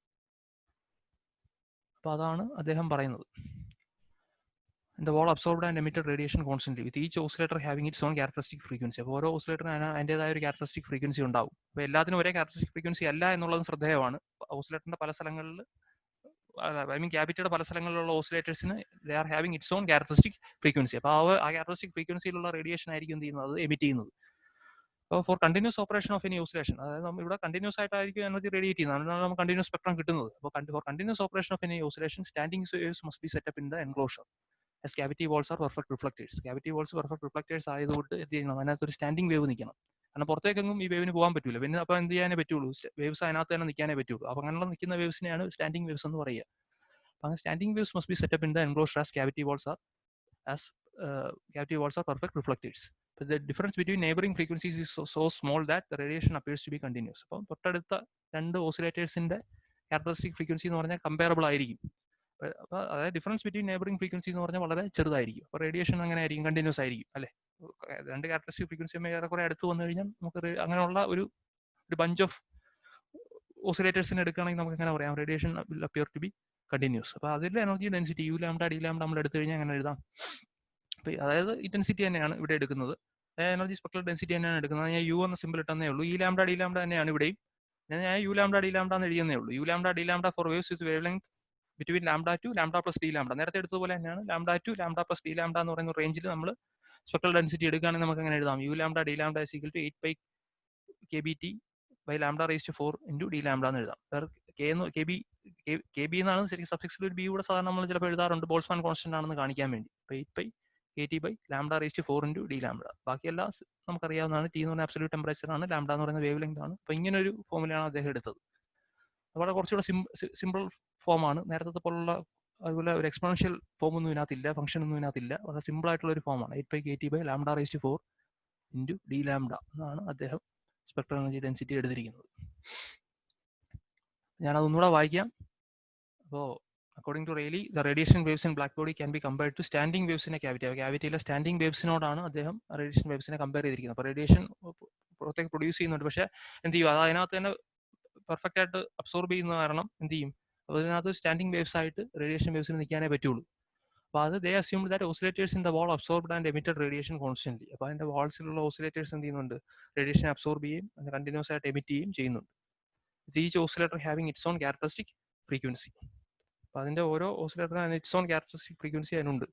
അപ്പോൾ അതാണ് അദ്ദേഹം പറയുന്നത്. The wall absorbed and emitted radiation constantly with each oscillator having its own characteristic frequency. അപ്പോൾ ഓരോ ഓസിലേറ്ററിന് അതിൻ്റെതായ ഒരു ക്യാരക്ടറിസ്റ്റിക് ഫ്രീക്വൻസി ഉണ്ടാവും. അപ്പോൾ എല്ലാത്തിനും ഒരേ ക്യാരക്ടറിസ്റ്റിക് ഫ്രീക്വൻസി അല്ല എന്നുള്ളതും ശ്രദ്ധേയമാണ്. ഓസിലേറ്ററിന്റെ പല സ്ഥലങ്ങളിൽ, ഐ മീൻ ക്യാവിറ്റിയുടെ പല സ്ഥലങ്ങളിലുള്ള ഓസിലേറ്റേഴ്സിന് they are having its own characteristic frequency. അപ്പോൾ ആ ക്യാരക്ടറിസ്റ്റിക് ഫ്രീക്വൻസിയിലുള്ള റേഡിയേഷൻ ആയിരിക്കും എന്ത് ചെയ്യുന്നത്, അത് എമിറ്റ് ചെയ്യുന്നത്. അപ്പോൾ for continuous operation of any oscillation, അതായത് നമ്മൾ ഇവിടെ കണ്ടിന്യൂസ് ആയിട്ടായിരിക്കും എനർജി റേഡിയേറ്റ് ചെയ്യുന്നത്, അതുകൊണ്ടാണ് നമുക്ക് കണ്ടിന്യൂസ് സ്പെക്ട്രം കിട്ടുന്നത്. അപ്പോൾ for continuous operation of any oscillation standing waves must be set up in the enclosure as cavity walls are perfect reflectors. Cavity walls perfect reflectors ആയതുകൊണ്ട് എന്ത് ചെയ്യണം, അതിനകത്ത് ഒരു സ്റ്റാൻഡിംഗ് വേവ് നിൽക്കണം. കാരണം പുറത്തേക്കെങ്കിലും ഈ വേവിന് പോകാൻ പറ്റില്ല. പിന്നെ അപ്പോൾ എന്ത് ചെയ്യാനേ പറ്റുള്ളൂ, വേവ്സ് അതിനകത്ത് തന്നെ നിൽക്കാനേ പറ്റുള്ളൂ. അപ്പോൾ അങ്ങനെയുള്ള നിൽക്കുന്ന വേവ്സിനെയാണ് സ്റ്റാൻഡിംഗ് വേവ്സ് എന്ന് പറയുക. അപ്പോൾ അങ്ങനെ standing waves must be set up in the enclosure as cavity walls are perfect reflectors. But the difference between neighboring frequencies is so small that the radiation appears to be continuous. അപ്പോൾ തൊട്ടടുത്ത രണ്ട് ഓസിലേറ്റേഴ്സിന്റെ characteristic frequency എന്ന് പറഞ്ഞാൽ comparable ആയിരിക്കും. അപ്പോൾ അതായത് difference between neighbouring frequency എന്ന് പറഞ്ഞാൽ വളരെ ചെറുതായിരിക്കും. അപ്പോൾ റേഡിയേഷൻ അങ്ങനെ ആയിരിക്കും, കണ്ടിന്യൂസ് ആയിരിക്കും അല്ലേ. രണ്ട് ക്യാരക്ടറിസ്റ്റിക് ഫ്രീക്വൻസി ഏറെക്കുറെ അടുത്ത് വന്നു കഴിഞ്ഞാൽ നമുക്ക് അങ്ങനെയുള്ള ഒരു ബഞ്ച് ഓഫ് ഓസിലേറ്റേഴ്സിനെ എടുക്കുകയാണെങ്കിൽ നമുക്ക് എങ്ങനെ പറയാം, radiation will appear to be continuous. അപ്പോൾ അതിലെ energy density U lambda D lambda നമ്മൾ എടുത്തു കഴിഞ്ഞാൽ അങ്ങനെ എഴുതാം. അപ്പോൾ അതായത് ഇന്റൻസിറ്റി തന്നെയാണ് ഇവിടെ എടുക്കുന്നത്, എനർജി സ്പെക്ട്രൽ ഡെൻസിറ്റി തന്നെയാണ് എടുക്കുന്നത്. ഞാൻ യു എന്ന സിമ്പിൾ ഇട്ടെന്നേ ഉള്ളൂ. ഈ ലാംഡ ഡി ലാംഡ തന്നെയാണ് ഇവിടെയും. ഞാൻ യു ലാംഡ ഡി ലാംഡ എന്ന് എഴുതുന്നേ ഉള്ളൂ. U lambda D lambda for waves with wavelength between lambda to lambda plus d lambda. നേരത്തെ എടുത്തതുപോലെ തന്നെയാണ് lambda to lambda plus d lambda എന്ന് പറയുന്ന റേഞ്ചിൽ നമ്മൾ സ്പെക്ട്രൽ ഡെൻസിറ്റി എടുക്കുകയാണെങ്കിൽ നമുക്ക് അങ്ങനെ എഴുതാം. U lambda D lambda equal to 8 pi kBt by lambda raise to 4 into D lambda എന്ന് എഴുതാം. കെ ബി എന്നാണ് ശരിക്കും സഫിക്സിൽ ഒരു ബി കൂടെ സാധാരണ നമ്മൾ ചിലപ്പോൾ എഴുതാറുണ്ട്, ബോൾസ്മാൻ കോൺസ്റ്റന്റ് ആണെന്ന് കാണിക്കാൻ വേണ്ടി. അപ്പോൾ 8 pi KT by lambda raise to 4 into D lambda. ബാക്കിയെല്ലാം നമുക്കറിയാവുന്നതാണ്. ടി എന്ന് പറഞ്ഞാൽ അബ്സല്യൂട്ട് ടെമ്പറേച്ചർ ആണ്, ലാംഡ എന്ന് പറയുന്ന വേവ് ലെങ്ത് ആണ്. അപ്പോൾ ഇങ്ങനെ ഒരു ഫോമുലയാണ് അദ്ദേഹം എടുത്തത്. വളരെ കുറച്ചുകൂടെ സിമ്പിൾ ഫോമാണ്. നേരത്തെ പോലുള്ള അതുപോലെ ഒരു എക്സ്പോണൻഷ്യൽ ഫോം ഒന്നും ഇതിനകത്തില്ല, ഫംഗ്ഷൻ ഒന്നും ഇതിനകത്തില്ല. വളരെ സിമ്പിൾ ആയിട്ടുള്ള ഒരു ഫോമാണ്. 8 pi KT by lambda raise to 4 into D lambda എന്നാണ് അദ്ദേഹം സ്പെക്ട്രൽ എനർജി ഡെൻസിറ്റി എടുത്തിരിക്കുന്നത്. ഞാനതൊന്നുകൂടെ വായിക്കാം. അപ്പോൾ according to Rayleigh, the radiation waves in black body can be compared to standing waves in a cavity. ക്യാവിറ്റിയിലെ സ്റ്റാൻഡിംഗ് വേവ്സിനോടാണ് അദ്ദേഹം radiation waves compare ചെയ്തിരിക്കുന്നത്. അപ്പോൾ റേഡിയേഷൻ പുറത്തേക്ക് പ്രൊഡ്യൂസ് ചെയ്യുന്നുണ്ട്, പക്ഷേ എന്ത് ചെയ്യും, അത് അതിനകത്ത് തന്നെ പെർഫെക്റ്റ് ആയിട്ട് അബ്സോർബ് ചെയ്യുന്ന കാരണം എന്ത് ചെയ്യും, അപ്പോൾ അതിനകത്ത് സ്റ്റാൻഡിംഗ് വേവ്സ് ആയിട്ട് റേഡിയേഷൻ വേവ്സിന് നിൽക്കാനേ പറ്റുള്ളൂ. അപ്പോൾ അത് they assumed that oscillators in the wall absorbed and emitted radiation constantly. അപ്പോൾ അതിന്റെ വാൾസിലുള്ള ഓസിലേറ്റേഴ്സ് എന്ത് ചെയ്യുന്നുണ്ട്, റേഡിയേഷൻ അബ്സോർബ് ചെയ്യും, അത് കണ്ടിന്യൂസ് ആയിട്ട് എമിറ്റ് ചെയ്യും ചെയ്യുന്നുണ്ട്. Each oscillator having its own characteristic frequency. അപ്പോൾ അതിന്റെ ഓരോ ഓസിലേറ്ററിന് ഇറ്റ്സ് ഓൺ ക്യാരക്ടറിസ്റ്റിക് ഫ്രീക്വൻസി അതിനുണ്ട്.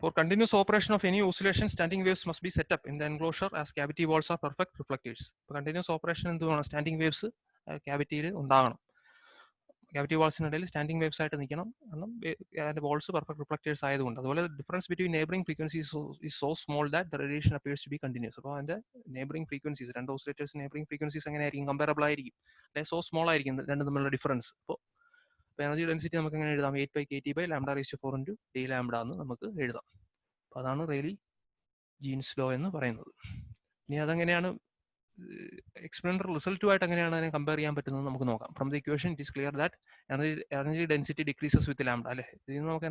For continuous operation of any oscillation, standing waves must be set up in the enclosure as cavity walls are perfect reflectors. ഇപ്പോൾ continuous operation എന്തുവാണ്, standing waves ക്യാവിറ്റിയിൽ ഉണ്ടാകണം. Cavity വാൾസിനിടയിൽ standing waves ആയിട്ട് നിൽക്കണം, കാരണം അതിന്റെ walls perfect reflectors ആയതുകൊണ്ട്. അതുപോലെ difference between neighbouring frequencies is so small that the radiation appears to be continuous. അപ്പോൾ അതിന്റെ നെയ്ബറിംഗ് ഫ്രീക്വൻസീസ്, രണ്ട് ഓസിലേറ്റേഴ്സ് നെയ്ബറിംഗ് ഫ്രീക്വൻസീസ് എങ്ങനെയായിരിക്കും? കമ്പാരബിൾ ആയിരിക്കും, അല്ലെ? സോ സ്മോൾ ആയിരിക്കും രണ്ടും തമ്മിലുള്ള ഡിഫറൻസ്. അപ്പോൾ എനർജി ഡെൻസിറ്റി നമുക്ക് എങ്ങനെ എഴുതാം? 8πkT/λ⁴ d⁻ എന്ന് നമുക്ക് എഴുതാം. അപ്പോൾ അതാണ് റെയ്ലി ജീൻസ് ലോ എന്ന് പറയുന്നത്. ഇനി അതെങ്ങനെയാണ് എക്സ്പെരിമെന്റൽ റിസൾട്ടുമായിട്ട് എങ്ങനെയാണ് അതിനെ കമ്പയർ ചെയ്യാൻ പറ്റുന്നത് നമുക്ക് നോക്കാം. From the equation it is clear that energy density decreases with lambda, അല്ലെ? ഇത് നമുക്ക്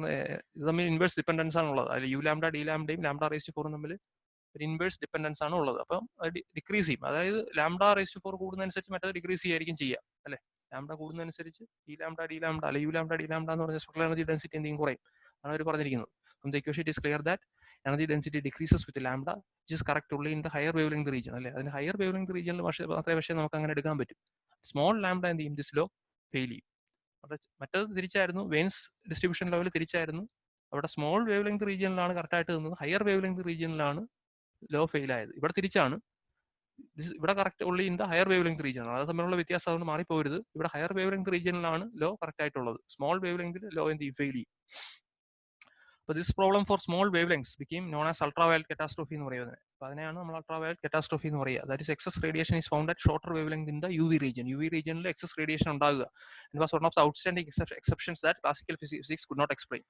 ഇത് തമ്മിൽ ഇൻവേഴ്സ് ഡിപ്പെൻഡൻസ് ആണുള്ളത്. അതിൽ u λ d λയും λ⁴ തമ്മിൽ ഒരു ഇൻവേഴ്സ് ഡിപ്പെൻഡൻസ് ആണ് ഉള്ളത്. അപ്പം അത് ഡിക്രീസ് ചെയ്യും, അതായത് λ⁴ കൂടുന്നതനുസരിച്ച് മറ്റത് ഡിക്രീസ് ചെയ്യായിരിക്കും ചെയ്യുക, അല്ലെ? ലാംഡ കൂടുന്നതനുസരിച്ച് ഈ λ d λ അല്ലെ u λ d λ എന്ന് പറഞ്ഞ സ്പെക്ട്രൽ എനർജി ഡെൻസിറ്റി എന്തെങ്കിലും കുറയും, ആണ് അവർ പറഞ്ഞിരിക്കുന്നത്. From the equation it is clear that energy density decreases with lambda, which is correct only in the higher wavelength region, അല്ലെ? അതിന് ഹയർ വേവ്ലെങ്ത് റീജിയനിൽ മാത്രമേ പക്ഷേ നമുക്ക് അങ്ങനെ എടുക്കാൻ പറ്റും. സ്മോൾ ലാംഡ എന്ത് ചെയ്യും? ദിസ് ലോ ഫെയിൽ ചെയ്യും. അവിടെ മറ്റത് തിരിച്ചായിരുന്നു, വെയിൻസ് ഡിസ്ട്രിബ്യൂഷൻ ലെവൽ തിരിച്ചായിരുന്നു. അവിടെ സ്മോൾ വേവ്ലെങ്ത് റീജിയനിലാണ് കറക്റ്റായിട്ട് നിന്നത്, ഹയർ വേവ്ലെങ്ത് റീജിയനിലാണ് ലോ ഫെയിൽ ആയത്. ഇവിടെ തിരിച്ചാണ്, ഇവിടെ correct only in the higher wavelength region. അത് തമ്മിലുള്ള വ്യത്യാസം അതുകൊണ്ട് മാറിപ്പോരുത്. ഇവിടെ ഹയർ വേവ്ലെങ്ത് റീജിയനിലാണ് ലോ കറക്റ്റ് ആയിട്ടുള്ളത്, സ്മോൾ വേവ്ലെങ്തിൽ ലോ എന്ത് ചെയ്യും? ഫെയിൽ ചെയ്യും. അപ്പോൾ this problem for small wavelengths became known as ultraviolet catastrophe എന്ന് പറയുന്നത്. അപ്പോൾ അതിനെയാണ് നമ്മൾ അൾട്രാവയലറ്റ് കാറ്റാസ്ട്രോഫി എന്ന് പറയുക. That is excess radiation is found at shorter wavelength in the UV region. UV റീജിയനിൽ എക്സസ് റേഡിയേഷൻ ഉണ്ടാകുക. It was one of the outstanding exceptions that classical physics could not explain.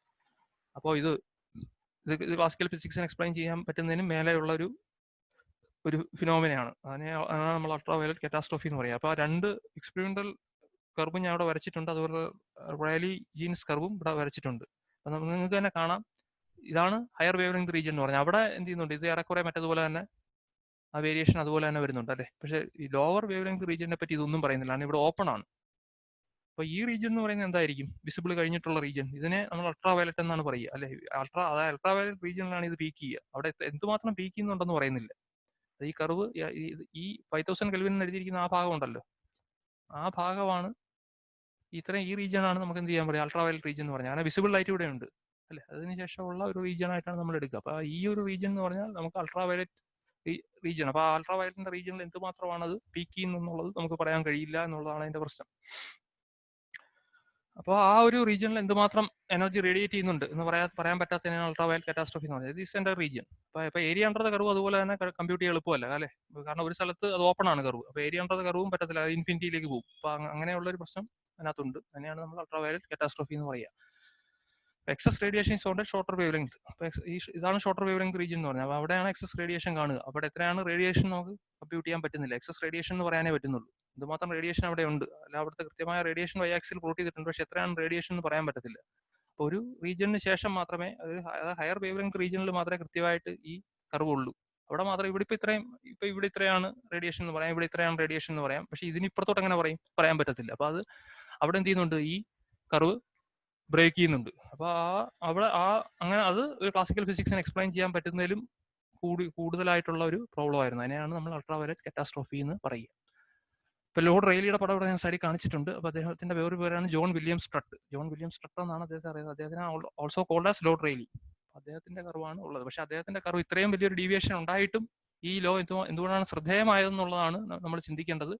അപ്പോൾ ഇത് classical ഫിസിക്സിന് explain ചെയ്യാൻ പറ്റുന്നതിന് മേലെയുള്ള ഒരു ഫിനോമിനയാണ്. അതിനാണ് നമ്മൾ ultraviolet catastrophe എന്ന് പറയുക. അപ്പോൾ ആ രണ്ട് എക്സ്പെരിമെന്റൽ കർവും ഞാൻ ഇവിടെ വരച്ചിട്ടുണ്ട്, അതുപോലെ റെയ്ലി ജീൻസ് കർവും ഇവിടെ വരച്ചിട്ടുണ്ട്. അപ്പം നിങ്ങൾക്ക് തന്നെ കാണാം, ഇതാണ് ഹയർ വേവ്ലെങ്ത് റീജിയൻ എന്ന് പറഞ്ഞാൽ. അവിടെ എന്ത് ചെയ്യുന്നുണ്ട്? ഇത് ഏറെക്കുറെ മറ്റതുപോലെ തന്നെ ആ വേരിയേഷൻ അതുപോലെ തന്നെ വരുന്നുണ്ട്, അല്ലേ? പക്ഷേ ഈ ലോവർ വേവ്ലെങ്ത് റീജിയനെ പറ്റി ഇതൊന്നും പറയുന്നില്ല, കാരണം ഇവിടെ ഓപ്പൺ ആണ്. അപ്പോൾ ഈ റീജിയൻ എന്ന് പറയുന്നത് എന്തായിരിക്കും? വിസിബിൾ കഴിഞ്ഞിട്ടുള്ള റീജിയൻ. ഇതിനെ നമ്മൾ അൾട്രാവയലറ്റ് എന്നാണ് പറയുക, അല്ലെ? അതായത് അൾട്രാവയലറ്റ് റീജിയനിലാണ് ഇത് പീക്ക് ചെയ്യുക. അവിടെ എന്തുമാത്രം പീക്ക് ചെയ്യുന്നുണ്ടെന്ന് പറയുന്നില്ല. ഈ കർവ് ഈ 5000 കെൽവിൻ എഴുതിയിരിക്കുന്ന ആ ഭാഗം ഉണ്ടല്ലോ, ആ ഭാഗമാണ് ഇത്രയും, ഈ റീജിയൻ ആണ് നമുക്ക് എന്ത് ചെയ്യാൻ പറയുക? അൾട്രാവയലറ്റ് റീജിയൻ എന്ന് പറഞ്ഞാൽ. അങ്ങനെ വിസിബിൾ ലൈറ്റ് ഇവിടെ ഉണ്ട്, അല്ലെ? അതിനുശേഷമുള്ള ഒരു റീജിയൻ ആയിട്ടാണ് നമ്മൾ എടുക്കുക. അപ്പോൾ ഈ ഒരു റീജിയൻ എന്ന് പറഞ്ഞാൽ നമുക്ക് അൾട്രാവയലറ്റ് റീജിയൻ. അപ്പോൾ ആ അൾട്രാവയലറ്റിന്റെ റീജിയനിൽ എന്തുമാത്രമാണ് അത് പീക്ക് ചെയ്യുന്നുള്ളത് നമുക്ക് പറയാൻ കഴിയില്ല എന്നുള്ളതാണ് അതിന്റെ പ്രശ്നം. അപ്പോൾ ആ ഒരു റീജിയനിൽ എന്തുമാത്രം എനർജി റേഡിയേറ്റ് ചെയ്യുന്നുണ്ട് എന്ന് പറയാൻ പറ്റാത്തതിനാണ് അൾട്രാവയലറ്റ് കാറ്റാസ്ട്രോഫി എന്ന് പറയുന്നത്. ദിസ് എൻ്റെ റീജിയൻ. അപ്പോൾ ഏരിയ അണ്ടർ ദ കർവ് അതുപോലെ തന്നെ കമ്പ്യൂട്ട് ചെയ്യാൻ എളുപ്പമല്ല, അല്ലേ? കാരണം ഒരു സ്ഥലത്ത് അത് ഓപ്പൺ ആണ് കർവ്, അപ്പോൾ ഏരിയ അണ്ടർ ദ കർവും പറ്റത്തില്ല, അത് ഇൻഫിനിറ്റിയിലേക്ക് പോകും. അപ്പോൾ അങ്ങനെയുള്ള ഒരു പ്രശ്നം അതിനകത്തുണ്ട്. അതിനെയാണ് നമ്മൾ അൾട്രാവയലറ്റ് കാറ്റാസ്ട്രോഫി എന്ന് പറയുക. Excess radiation is on shorter wavelength. അപ്പോൾ ഇതാണ് ഷോർട്ടർ വേവ് ലെങ്ത് റീജിയൻ എന്ന് പറഞ്ഞാൽ. അപ്പോൾ അവിടെയാണ് എക്സസ് റേഡിയേഷൻ കാണുക. അവിടെ എത്രയാണ് റേഡിയേഷൻ നമുക്ക് കമ്പ്യൂട്ട് ചെയ്യാൻ പറ്റുന്നില്ല. എക്സസ് റേഡിയേഷൻ എന്ന് പറയാനേ പറ്റുന്നുള്ളൂ. എന്തുമാത്രം റേഡിയേഷൻ അവിടെ ഉണ്ട്, അല്ല അവിടുത്തെ കൃത്യമായ റേഡിയേഷൻ വൈ ആക്സിൽ പ്ലോട്ട് ചെയ്തിട്ടുണ്ട്, പക്ഷേ എത്രയാണ് റേഡിയേഷൻ എന്ന് പറയാൻ പറ്റത്തില്ല. അപ്പോൾ ഒരു റീജിയന് ശേഷം മാത്രമേ, അതായത് ഹയർ വേവ് ലെങ്ത് റീജിയനിൽ മാത്രമേ കൃത്യമായിട്ട് ഈ കർവ് ഉള്ളൂ. അവിടെ മാത്രം ഇവിടെ ഇത്രയാണ് റേഡിയേഷൻ എന്ന് പറയാം, ഇവിടെ ഇത്രയാണ് റേഡിയേഷൻ എന്ന് പറയാം. പക്ഷേ ഇതിന് ഇപ്പുറത്തോട്ട് എങ്ങനെ പറയാൻ പറ്റത്തില്ല. അപ്പോൾ അത് അവിടെ എന്ത് ചെയ്യുന്നുണ്ട്? ഈ കർവ് ബ്രേക്ക് ചെയ്യുന്നുണ്ട്. അപ്പോൾ അവിടെ അങ്ങനെ അത് ഒരു ക്ലാസിക്കൽ ഫിസിക്സിന് എക്സ്പ്ലെയിൻ ചെയ്യാൻ പറ്റുന്നതിലും കൂടുതലായിട്ടുള്ള ഒരു പ്രോബ്ലം ആയിരുന്നു. അതിനെയാണ് നമ്മൾ അൾട്രാവയലറ്റ് കാറ്റാസ്ട്രോഫി എന്ന് പറയുക. ഇപ്പോൾ ലോർഡ് റെയ്ലിയുടെ പടം ഇവിടെ ഞാൻ സൈഡിൽ കാണിച്ചിട്ടുണ്ട്. അപ്പോൾ അദ്ദേഹത്തിന്റെ വേറൊരു പേരാണ് John William Strutt. John William Strutt എന്നാണ് അദ്ദേഹത്തെ അറിയുന്നത്. അദ്ദേഹത്തിന് also called as Lord Rayleigh. അദ്ദേഹത്തിന്റെ കർവാണ് ഉള്ളത്. പക്ഷെ അദ്ദേഹത്തിന്റെ കർവ് ഇത്രയും വലിയൊരു ഡീവിയേഷൻ ഉണ്ടായിട്ടും ഈ ലോ എന്തുകൊണ്ടാണ് ശ്രദ്ധേയമായതെന്നുള്ളതാണ് നമ്മൾ ചിന്തിക്കേണ്ടത്.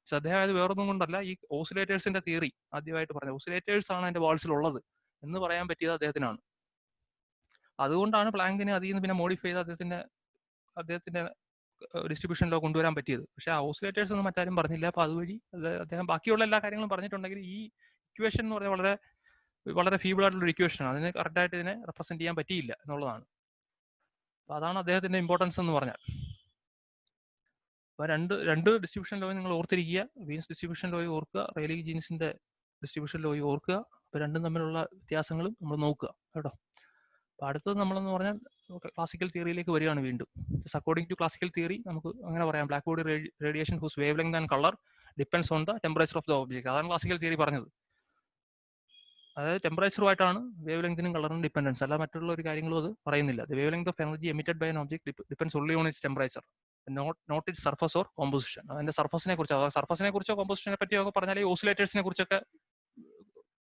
ശ്രദ്ധേയമായത് വേറൊന്നും കൊണ്ടല്ല, ഈ ഓസിലേറ്റേഴ്സിന്റെ തിയറി ആദ്യമായിട്ട് പറഞ്ഞത്, ഓസിലേറ്റേഴ്സ് ആണ് അതിന്റെ വാൾസിൽ ഉള്ളത് എന്ന് പറയാൻ പറ്റിയത് അദ്ദേഹത്തിനാണ്. അതുകൊണ്ടാണ് പ്ലാങ്കിനെ അതിൽ നിന്ന് പിന്നെ മോഡിഫൈ ചെയ്ത് അദ്ദേഹത്തിന്റെ ഡിസ്ട്രിബ്യൂഷൻ ലോ കൊണ്ടുവരാൻ പറ്റിയത്. പക്ഷേ ആ ഓസിലേറ്റേഴ്സ് ഒന്നും മറ്റാരും പറഞ്ഞില്ല. അപ്പോൾ അതുവഴി അദ്ദേഹം ബാക്കിയുള്ള എല്ലാ കാര്യങ്ങളും പറഞ്ഞിട്ടുണ്ടെങ്കിൽ ഈ ഇക്വേഷൻ എന്ന് പറഞ്ഞാൽ വളരെ വളരെ ഫീബിൾ ആയിട്ടുള്ള ഒരു ഇക്വേഷനാണ്. അതിന് കറക്റ്റായിട്ട് ഇതിനെ റെപ്രസെന്റ് ചെയ്യാൻ പറ്റിയില്ല എന്നുള്ളതാണ്. അപ്പോൾ അതാണ് അദ്ദേഹത്തിന്റെ ഇമ്പോർട്ടൻസ് എന്ന് പറഞ്ഞാൽ. അപ്പോൾ രണ്ട് ഡിസ്ട്രിബ്യൂഷൻ ലോയും നിങ്ങൾ ഓർത്തിരിക്കുക. വീൻസ് ഡിസ്ട്രിബ്യൂഷൻ ലോയി ഓർക്കുക, റെയ്ലി ജീൻസിന്റെ ഡിസ്ട്രിബ്യൂഷൻ ലോയി ഓർക്കുക. അപ്പോൾ രണ്ടും തമ്മിലുള്ള വ്യത്യാസങ്ങളും നമ്മൾ നോക്കുക കേട്ടോ. അപ്പോൾ അടുത്തത് നമ്മളെന്ന് പറഞ്ഞാൽ ക്ലാസിക്കൽ തിയറിയിലേക്ക് വരികയാണ് വീണ്ടും. അക്കോർഡിംഗ് ടു ക്ലാസിക്കൽ തിയറി നമുക്ക് അങ്ങനെ പറയാം, black body radiation whose wavelength and colour depends on the temperature of the object. അതാണ് ക്ലാസിക്കൽ തിയറി പറഞ്ഞത്. അതായത് ടെമ്പറേച്ചറുമായിട്ടാണ് വേവ് ലെങ്തിനും കളറിനും ഡിപ്പെൻഡൻസ്, അല്ല മറ്റുള്ള ഒരു കാര്യങ്ങളും അത് പറയുന്നില്ല. The wavelength of energy emitted by an object depends only on its temperature, not its surface or composition. അതിന്റെ സർഫസിനെ കുറിച്ചോ കോമ്പോസിഷനെ പറ്റിയോ പറഞ്ഞാൽ ഈ ഓസിലേറ്റേഴ്സിനെ കുറിച്ചൊക്കെ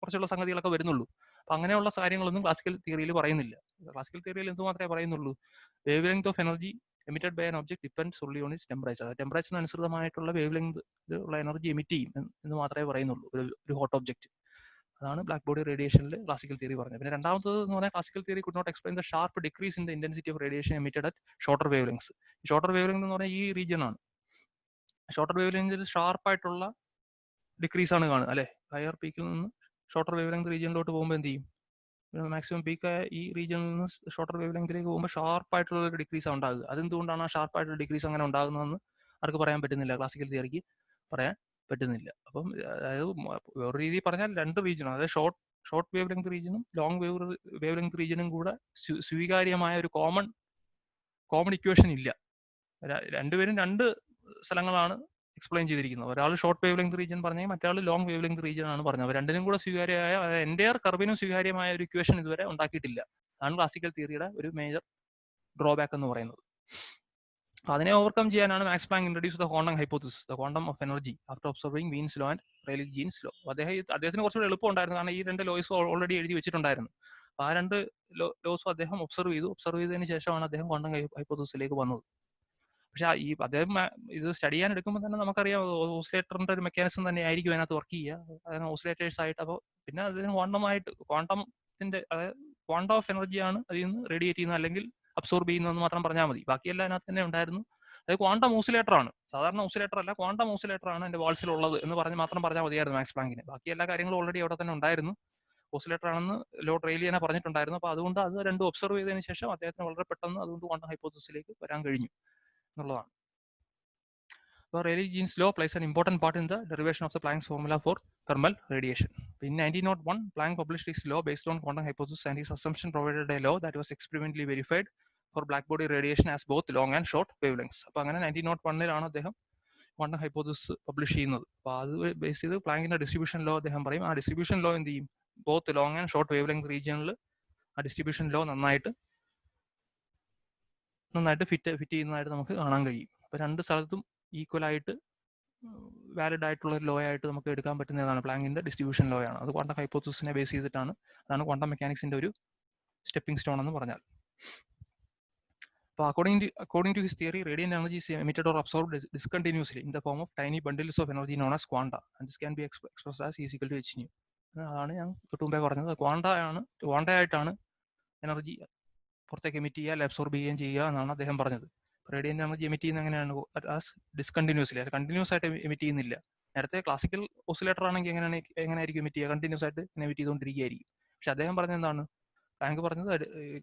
കുറച്ചുള്ള സംഗതികളൊക്കെ വരുന്നുള്ളൂ. അപ്പൊ അങ്ങനെയുള്ള കാര്യങ്ങളൊന്നും ക്ലാസിക്കൽ തിയറിയിൽ പറയുന്നില്ല. ക്ലാസിക്കൽ തിയറിയിൽ എന്ത് മാത്രമേ പറയുന്നുള്ളൂ? Wavelength of energy emitted by an object depends only on its temperature. ടെമ്പറേച്ചറിന് അനുസൃതമായിട്ടുള്ള വേവ് ലെങ്ത് ഉള്ള എനർജി എമിറ്റ് ചെയ്യും എന്ന് മാത്രമേ പറയുന്നുള്ളൂ ഒരു ഹോട്ട് ഒബ്ജക്റ്റ്. അതാണ് ബ്ലാക്ക് ബോഡി റേഡിയേഷനിൽ ക്ലാസിക്കൽ തിയറി പറഞ്ഞത്. പിന്നെ രണ്ടാമത്തത് എന്ന് പറഞ്ഞാൽ classical theory could not explain the sharp decrease in the intensity of radiation emitted at shorter wavelengths. Shorter wavelength എന്ന് പറഞ്ഞാൽ ഈ റീജിയൻ ആണ്. ഷോർട്ടർ വേവ് ലെങ്തിൽ ഷാർപ്പായിട്ടുള്ള ഡിക്രീസ് ആണ് കാണുക അല്ലെ. ഹയർ പീക്കിൽ നിന്ന് ഷോർട്ടർ വേവ് ലെങ്ത് റീജിയനിലോട്ട് പോകുമ്പോൾ എന്ത് ചെയ്യും, മാക്സിമം പീക്കായ ഈ റീജിയനിൽ നിന്ന് ഷോർട്ടർ വേവ് ലെങ്തിലേക്ക് പോകുമ്പോൾ ഷാർപ്പായിട്ടുള്ള ഒരു ഡിക്രീസ് ഉണ്ടാകുക. അതെന്തുകൊണ്ടാണ് ആ ഷാർപ്പായിട്ടുള്ള ഡിക്രീസ് അങ്ങനെ ഉണ്ടാകുന്നതെന്ന് ആർക്ക് പറയാൻ പറ്റുന്നില്ല, ക്ലാസിക്കൽ തിയറിക്ക് പറയാൻ പറ്റുന്നില്ല. അപ്പം അതായത് വേറെ രീതിയിൽ പറഞ്ഞാൽ രണ്ട് റീജിയനും, അതായത് ഷോർട്ട് വേവ് ലെങ്ത് റീജിയനും ലോങ് വേവ് ലെങ്ത് റീജിയനും കൂടെ സ്വീകാര്യമായ ഒരു കോമൺ ഇക്വേഷൻ ഇല്ല. രണ്ടുപേരും രണ്ട് സ്ഥലങ്ങളാണ് എക്സ്പ്ലെയിൻ ചെയ്തിരിക്കുന്നത്. ഒരാൾ ഷോർട്ട് വേവ് ലെങ്ത് റീജിയൻ പറഞ്ഞെങ്കിൽ മറ്റേ ലോങ് വേവ് ലെങ്ത് റീജിയൻ ആണ് പറഞ്ഞത്. അവർ രണ്ടിനും കൂടെ സ്വീകാര്യമായ, എൻ്റെയർ കർവിനും സ്വീകാര്യമായ ഒരു ഇക്വേഷൻ ഇതുവരെ ഉണ്ടാക്കിയിട്ടില്ല. അതാണ് ക്ലാസിക്കൽ തിയറിയുടെ ഒരു മേജർ ഡ്രോബാക്ക് എന്ന് പറയുന്നത്. അതിനെ ഓവർകം ചെയ്യാനാണ് Max Planck introduce the quantum hypothesis, the quantum of energy after observing Wien's law and Rayleigh Jeans law. അദ്ദേഹത്തിന് കുറച്ചുകൂടി എളുപ്പം ഉണ്ടായിരുന്നു, കാരണം ഈ രണ്ട് ലോസ് ഓൾറെഡി എഴുതി വെച്ചിട്ടുണ്ടായിരുന്നു. അപ്പോൾ ആ രണ്ട് ലോസും അദ്ദേഹം ഒബ്സർവ് ചെയ്തതിന് ശേഷമാണ് അദ്ദേഹം ക്വാണ്ടം ഹൈപ്പോത്തിസിസിലേക്ക് വന്നത്. പക്ഷെ അദ്ദേഹം ഇത് സ്റ്റഡി ചെയ്യാൻ എടുക്കുമ്പോൾ തന്നെ നമുക്കറിയാം ഓസിലേറ്ററിന്റെ ഒരു മെക്കാനിസം തന്നെ ആയിരിക്കും അതിനകത്ത് വർക്ക് ചെയ്യുക, അതായത് ഓസിലേറ്റേഴ്സ് ആയിട്ട്. അപ്പോൾ പിന്നെ അതിന് ക്വാണ്ടത്തിന്റെ അതായത് ക്വാണ്ടം ഓഫ് എനർജിയാണ് അതിൽ നിന്ന് റേഡിയേറ്റ് ചെയ്യുന്നത് അല്ലെങ്കിൽ അബ്സോർബ് ചെയ്യുന്നതെന്ന് മാത്രം പറഞ്ഞാൽ മതി. ബാക്കിയെല്ലാം അതിനകത്ത് തന്നെ ഉണ്ടായിരുന്നു. അതായത് ക്വാണ്ടം ഓസിലേറ്റർ ആണ്, സാധാരണ ഓസിലേറ്റർ അല്ല, ക്വാണ്ടം ഓസിലേറ്റർ ആണ് എന്റെ വാൾസിലുള്ളത് എന്ന് മാത്രം പറഞ്ഞാൽ മതിയായിരുന്നു മാക്സ് പ്ലാങ്കിന്. ബാക്കി എല്ലാ കാര്യങ്ങളും ഓൾറെഡി അവിടെ തന്നെ ഉണ്ടായിരുന്നു. ഓസിലേറ്റർ ആണെന്ന് ലോർഡ് റെയ്ലി തന്നെ പറഞ്ഞിട്ടുണ്ടായിരുന്നു. അപ്പോൾ അതുകൊണ്ട് അത് രണ്ടും ഒബ്സർവ് ചെയ്തതിന് ശേഷം അദ്ദേഹത്തിന് വളരെ പെട്ടെന്ന് അതുകൊണ്ട് ക്വാണ്ടം ഹൈപ്പോത്തിസിസിലേക്ക് വരാൻ കഴിഞ്ഞു എന്നുള്ളതാണ്. അപ്പോൾ Rayleigh Jeans law plays an important part in the derivation of the Planck's formula for thermal radiation. In 1901, Planck published his law based on quantum hypothesis, and his assumption provided a law that was experimentally verified for black body radiation as both long and short wavelengths. അപ്പോൾ അങ്ങനെ 1901 അദ്ദേഹം quantum hypothesis publish ചെയ്യുന്നത്. അപ്പോൾ അത് base ചെയ്ത് പ്ലാങ്കിന്റെ distribution law അദ്ദേഹം പറയും. ആ ഡിസ്ട്രിബ്യൂഷൻ ലോ എന്ത് ചെയ്യും, both long and short wavelength റീജിയനിൽ ആ ഡിസ്ട്രിബ്യൂഷൻ ലോ നന്നായിട്ട് ഫിറ്റ് ചെയ്യുന്നതായിട്ട് നമുക്ക് കാണാൻ കഴിയും. അപ്പോൾ രണ്ട് സ്ഥലത്തും ഈക്വൽ ആയിട്ട് വാലിഡ് ആയിട്ടുള്ള ഒരു ലോ ആയിട്ട് നമുക്ക് എടുക്കാൻ പറ്റുന്നതാണ് പ്ലാങ്കിന്റെ ഡിസ്ട്രിബ്യൂഷൻ ലോ ആണ്. അത് ക്വാണ്ടം ഹൈപ്പോത്തിസിസിനെ ബേസ് ചെയ്തിട്ടാണ്. അതാണ് ക്വാണ്ടം മെക്കാനിക്സിന്റെ ഒരു സ്റ്റെപ്പിംഗ് സ്റ്റോൺ എന്ന് പറഞ്ഞാൽ. അപ്പോൾ according to his theory, radiant energy is emitted or absorbed discontinuously in the form of tiny bundles of energy known as quanta, and this can be expressed as E equal to h nu. അതാണ് ഞാൻ തൊട്ട് മുമ്പേ പറഞ്ഞത്. Quanta ആയിട്ടാണ് energy പുറത്തേക്ക് emit ചെയ്യുക, absorb ചെയ്യുക എന്നാണ് അദ്ദേഹം പറഞ്ഞത്. റേഡിയന്റ് എനർജി എമിറ്റ് ചെയ്യുന്നത് എങ്ങനെയാണ്, ഡിസ്കണ്ടിന്യൂസ്ലി, അത് കണ്ടിന്യൂസ് ആയിട്ട് എമിറ്റ് ചെയ്യുന്നില്ല. നേരത്തെ ക്ലാസിക്കൽ ഓസിലേറ്റർ ആണെങ്കിൽ എങ്ങനെയായിരിക്കും എമിറ്റ് ചെയ്യുക, കണ്ടിന്യൂസ് ആയിട്ട് എമിറ്റ് ചെയ്തുകൊണ്ടിരിക്കുകയായിരിക്കും. പക്ഷെ അദ്ദേഹം പറഞ്ഞത് എന്താണ്, പ്ലാങ്ക് പറഞ്ഞത്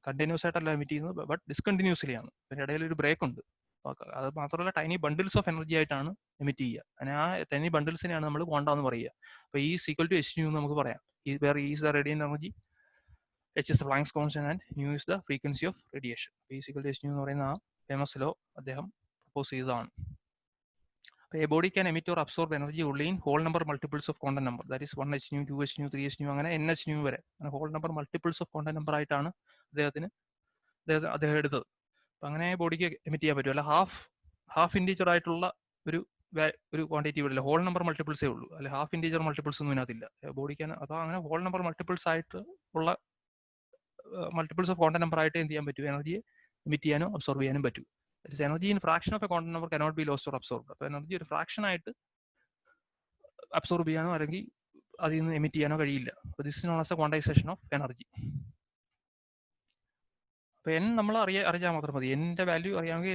കണ്ടിന്യൂസ് ആയിട്ടല്ല എമിറ്റ് ചെയ്യുന്നത്, ബട്ട് ഡിസ്കണ്ടിന്യൂസ്ലി ആണ്. പിന്നെ ഇടയിൽ ഒരു ബ്രേക്ക് ഉണ്ട്. അത് മാത്രമല്ല ടൈനി ബണ്ടിൽസ് ഓഫ് എനർജി ആയിട്ടാണ് എമിറ്റ് ചെയ്യുക. അങ്ങനെ ആ ടൈനി ബണ്ടിൽസിനെയാണ് നമ്മൾ ക്വാണ്ട എന്ന് പറയുക. അപ്പോൾ ഈ ഈക്വൽ ടു h nu എന്ന് നമുക്ക് പറയാം. Where is the radiant energy, h is the Planck's constant, and nu is the frequency of radiation. E equal to h nu എന്ന് പറയുന്ന ആ ഫേമസ് ലോ അദ്ദേഹം പ്രപ്പോസ് ചെയ്തതാണ്. A body can emit or absorb energy only in whole number multiples of quantum number. That is 1h nu, 2h nu, 3h nu, അങ്ങനെ nh nu വരെ whole number multiples of quantum number ആയിട്ടാണ് അദ്ദേഹം എടുത്തത്. അപ്പം അങ്ങനെ ബോഡിക്ക് emit ചെയ്യാൻ പറ്റും. അല്ല ഹാഫ് ഇൻറ്റീജർ ആയിട്ടുള്ള ഒരു ക്വാണ്ടിറ്റി ഇല്ല, ഹോൾ നമ്പർ മൾട്ടിപ്പിൾസേ ഉള്ളൂ. അല്ലെ ഹാഫ് ഇൻറ്റീജർ മൾട്ടിപ്പിൾസ് ഒന്നും ഇതിനകത്തില്ല ബോഡിക്ക്. അപ്പോൾ അങ്ങനെ ഹോൾ നമ്പർ മൾട്ടിപ്പിൾസ് ആയിട്ട് ഉള്ള മൾട്ടിപ്പിൾസ് ഓഫ് ക്വാണ്ടം നമ്പർ ആയിട്ട് എന്ത് ചെയ്യാൻ പറ്റും, എനർജിയെ എമിറ്റ് ചെയ്യാനോ അബ്സോർബ് ചെയ്യാനും പറ്റും. Energy in fraction of A quantum number cannot be lost or absorbed. അപ്പോൾ എനർജി ഒരു ഫ്രാക്ഷൻ ആയിട്ട് അബ്സോർബ് ചെയ്യാനോ അല്ലെങ്കിൽ അതിൽ നിന്ന് എമിറ്റ് ചെയ്യാനോ കഴിയില്ല. അപ്പോൾ this is known as A quantisation of energy. അപ്പോൾ n നമ്മൾ അറിയാൻ മാത്രം മതി. എൻ്റെ വാല്യൂ അറിയാമെങ്കിൽ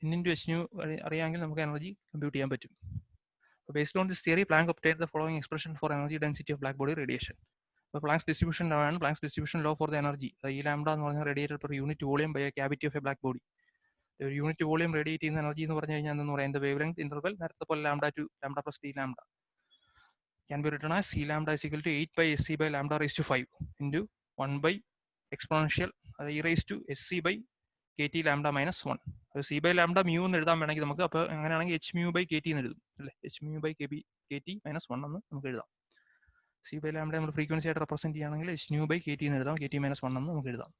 n × h nu അറിയാമെങ്കിൽ നമുക്ക് എനർജി കമ്പ്യൂട്ട് ചെയ്യാൻ പറ്റും. Based on this theory, Planck obtained the following expression for energy density of black body radiation. അപ്പോൾ Planck's distribution law ആണ് Planck's distribution law for the energy. E lambda എന്ന് പറഞ്ഞാൽ radiated per unit volume by a cavity of a black body. ഒരു unit volume radiate ചെയ്യുന്ന energy എന്ന് പറഞ്ഞു കഴിഞ്ഞാൽ എന്താണെന്ന് പറയാം, വേവ് ലെങ്ത് ഇന്റർവൽ നേരത്തെ പോലെ lambda to lambda plus T lambda can be written as C lambda is equal to 8 by SC by lambda raised to 5 into 1 by exponential e raised to SC by KT lambda minus 1. C by lambda mu എന്ന് എഴുതാൻ വേണമെങ്കിൽ നമുക്ക്, അപ്പോൾ അങ്ങനെയാണെങ്കിൽ h mu by KT എന്ന് എഴുതും അല്ലേ, h mu by KT minus 1 എന്ന് നമുക്ക് എഴുതാം. C by lambda നമ്മൾ ഫ്രീക്വൻസി ആയിട്ട് റെപ്രസെന്റ് ചെയ്യുകയാണെങ്കിൽ h nu by KT എന്ന് എഴുതാം, KT minus 1 എന്ന് നമുക്ക് എഴുതാം.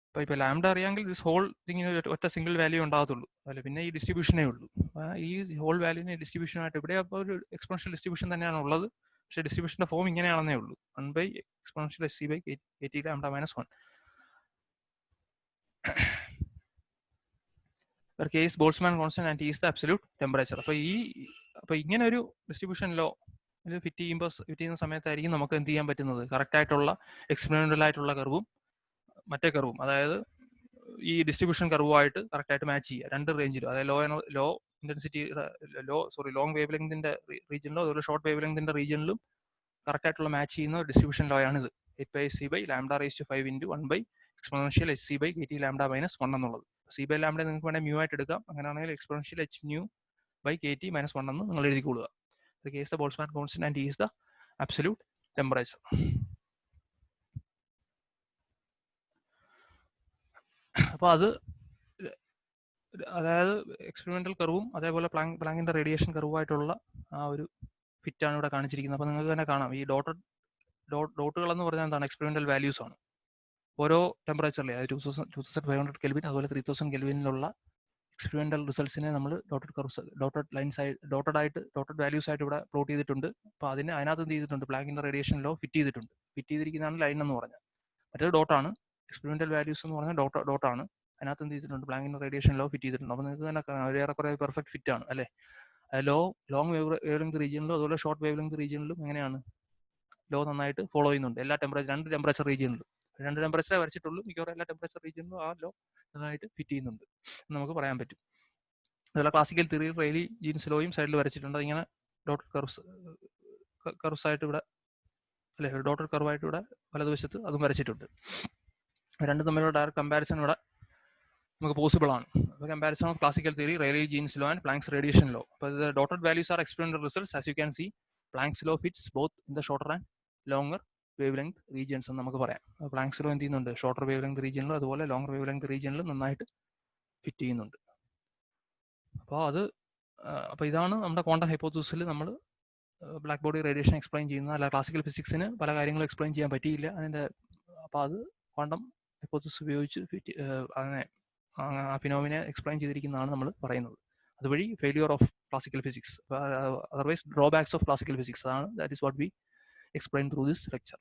അപ്പോൾ ഇപ്പോൾ ലാംഡ അറിയാമെങ്കിൽ ദിസ് ഹോൾ തിങ്ങിന് ഒറ്റ സിംഗിൾ വാല്യൂ ഉണ്ടാകത്തുള്ളൂ, അല്ലെ പിന്നെ ഈ ഡിസ്ട്രിബ്യൂഷനേ ഉള്ളൂ. ഈ ഹോൾ വാല്യൂവിനെ ഡിസ്ട്രിബ്യൂഷനായിട്ട് ഇവിടെ അപ്പോൾ ഒരു എക്സ്പോണൻഷ്യൽ ഡിസ്ട്രിബ്യൂഷൻ തന്നെയാണ് ഉള്ളത്, പക്ഷേ ഡിസ്ട്രിബ്യൂഷൻ്റെ ഫോം ഇങ്ങനെയാണെന്നേ ഉള്ളൂ, 1 by exponential SC by KT lambda minus 1. K is Boltzmann constant and T is the absolute temperature. അപ്പോൾ ഇങ്ങനെ ഒരു ഡിസ്ട്രിബ്യൂഷൻ ലോ ഫിറ്റ് ചെയ്യുന്ന സമയത്തായിരിക്കും നമുക്ക് എന്ത് ചെയ്യാൻ പറ്റുന്നത്, കറക്റ്റ് ആയിട്ടുള്ള എക്സ്പെരിമെന്റൽ ആയിട്ടുള്ള കർവും മറ്റേ കർവും, അതായത് ഈ ഡിസ്ട്രിബ്യൂഷൻ കർവുമായിട്ട് കറക്റ്റ് ആയിട്ട് മാച്ച് ചെയ്യുക രണ്ട് റേഞ്ചിലും, അതായത് ലോ ഇന്റൻസിറ്റി ലോങ് വേവ് ലെങ്തിന്റെ റീജിയനിലും അതുപോലെ ഷോർട്ട് വേവ് ലെങ്തിന്റെ റീജിയനിലും കറക്റ്റ് ആയിട്ടുള്ള മാച്ച് ചെയ്യുന്ന ഡിസ്ട്രിബ്യൂഷൻ ലോ ആണ് ഇത്. 8/c/λ⁵ into 1/exponential hc/kt λ-1 എന്നുള്ളത്. c/λ നിങ്ങൾക്ക് വേണമെങ്കിൽ മ്യൂ ആയിട്ട് എടുക്കാം, അങ്ങനെയാണെങ്കിൽ എക്സ്പോണൻഷ്യൽ h/kt -1 എന്ന് നിങ്ങൾ എഴുതിക്കൊള്ളുക. K is the Boltzmann constant and T is the absolute temperature. അപ്പോൾ അത് അതായത് എക്സ്പെരിമെന്റൽ കർവും അതേപോലെ പ്ലാങ്കിന്റെ റേഡിയേഷൻ കർവുമായിട്ടുള്ള ആ ഒരു ഫിറ്റാണ് ഇവിടെ കാണിച്ചിരിക്കുന്നത്. അപ്പോൾ നിങ്ങൾക്ക് തന്നെ കാണാം ഈ ഡോട്ടുകൾ എന്ന് പറഞ്ഞാൽ എന്താണ്, എക്സ്പെരിമെന്റൽ വാല്യൂസ് ആണ്. ഓരോ ടെമ്പറേച്ചറിലെ, അതായത് 2500 കെൽവിൻ അതുപോലെ 3000 കെൽവിനിലുള്ള എക്സ്പെരിമെന്റൽ റിസൾട്ട്സിനെ നമ്മൾ ഡോട്ടഡ് വാല്യൂസ് ആയിട്ട് ഇവിടെ പ്ലോട്ട് ചെയ്തിട്ടുണ്ട്. അപ്പോൾ അതിനകത്ത് എന്ത് ചെയ്തിട്ടുണ്ട്, പ്ലാങ്കിന്റെ റേഡിയേഷൻ ലോ ഫിറ്റ് ചെയ്തിരിക്കുന്നതാണ് ലൈൻ എന്ന് പറഞ്ഞാൽ. മറ്റേത് ഡോട്ടാണ്, എക്സ്പെരിമെന്റൽ വാല്യൂസ് എന്ന് പറഞ്ഞാൽ ഡോട്ടാണ്. അതിനകത്ത് എന്ത് ചെയ്തിട്ടുണ്ട്, പ്ലാങ്കിന്റെ റേഡിയേഷൻ ലോ ഫിറ്റ് ചെയ്തിട്ടുണ്ട്. അപ്പോൾ നിങ്ങൾക്ക് തന്നെ ഏറെക്കുറെ പെർഫെക്റ്റ് ഫിറ്റ് ആണ് അല്ലേ. ലോങ് വേവ് ലെങ്ത് റീജിയനിലും അതുപോലെ ഷോർട്ട് വേവ് ലെങ്ത് റീജിയനിലും എങ്ങനെയാണ് ലോ നന്നായിട്ട് ഫോളോ ചെയ്യുന്നുണ്ട്. രണ്ട് ടെമ്പറേച്ചർ റീജിയനിലും, 2 ടെമ്പറേച്ചറേ വരച്ചിട്ടുള്ളൂ, മിക്കവാറും എല്ലാ ടെമ്പറേച്ചർ റീജിയനിലും ആ ലോ നന്നായിട്ട് ഫിറ്റ് ചെയ്യുന്നുണ്ട് എന്ന് നമുക്ക് പറയാൻ പറ്റും. അതുപോലെ ക്ലാസിക്കൽ തിയറി റെയ്ലി ജീൻസ് ലോയും സൈഡിൽ വരച്ചിട്ടുണ്ട്. ഇങ്ങനെ ഡോട്ടഡ് കർവ്സ് ആയിട്ട് ഇവിടെ അല്ലെ, ഡോട്ടഡ് കർവായിട്ട് ഇവിടെ വലതുവശത്ത് അതും വരച്ചിട്ടുണ്ട്. രണ്ടും തമ്മിലുള്ള ഡയറക്റ്റ് കമ്പാരിസൺ ഇവിടെ നമുക്ക് പോസിബിൾ ആണ്. അപ്പോൾ comparison of classical theory, Rayleigh Jeans law and Planck's radiation law. അപ്പോൾ dotted values are experimental results. As you can see, Planck's law fits both in the shorter and longer wavelength regions എന്ന് നമുക്ക് പറയാം. Planks law എന്ത് ചെയ്യുന്നുണ്ട്, shorter wave length റീജിയനിലും അതുപോലെ longer wave length റീജിയനിലും നന്നായിട്ട് fit ചെയ്യുന്നുണ്ട്. അപ്പോൾ ഇതാണ് നമ്മുടെ ക്വാണ്ടം ഹൈപ്പോത്തസിസിൽ നമ്മൾ ബ്ലാക്ക് ബോഡി റേഡിയേഷൻ എക്സ്പ്ലെയിൻ ചെയ്യുന്ന. അല്ല, ക്ലാസിക്കൽ ഫിസിക്സിന് പല കാര്യങ്ങളും എക്സ്പ്ലെയിൻ ചെയ്യാൻ പറ്റിയില്ല അപ്പോൾ അത് ക്വാണ്ടം ഹൈപ്പോത്തസിസ് ഉപയോഗിച്ച് അങ്ങനെ ആ ഫിനോമിനെ എക്സ്പ്ലെയിൻ ചെയ്തിരിക്കുന്നതാണ് നമ്മൾ പറയുന്നത്. അതുവഴി failure of classical physics, otherwise drawbacks of classical physics, അതാണ് that is what we explained through this lecture.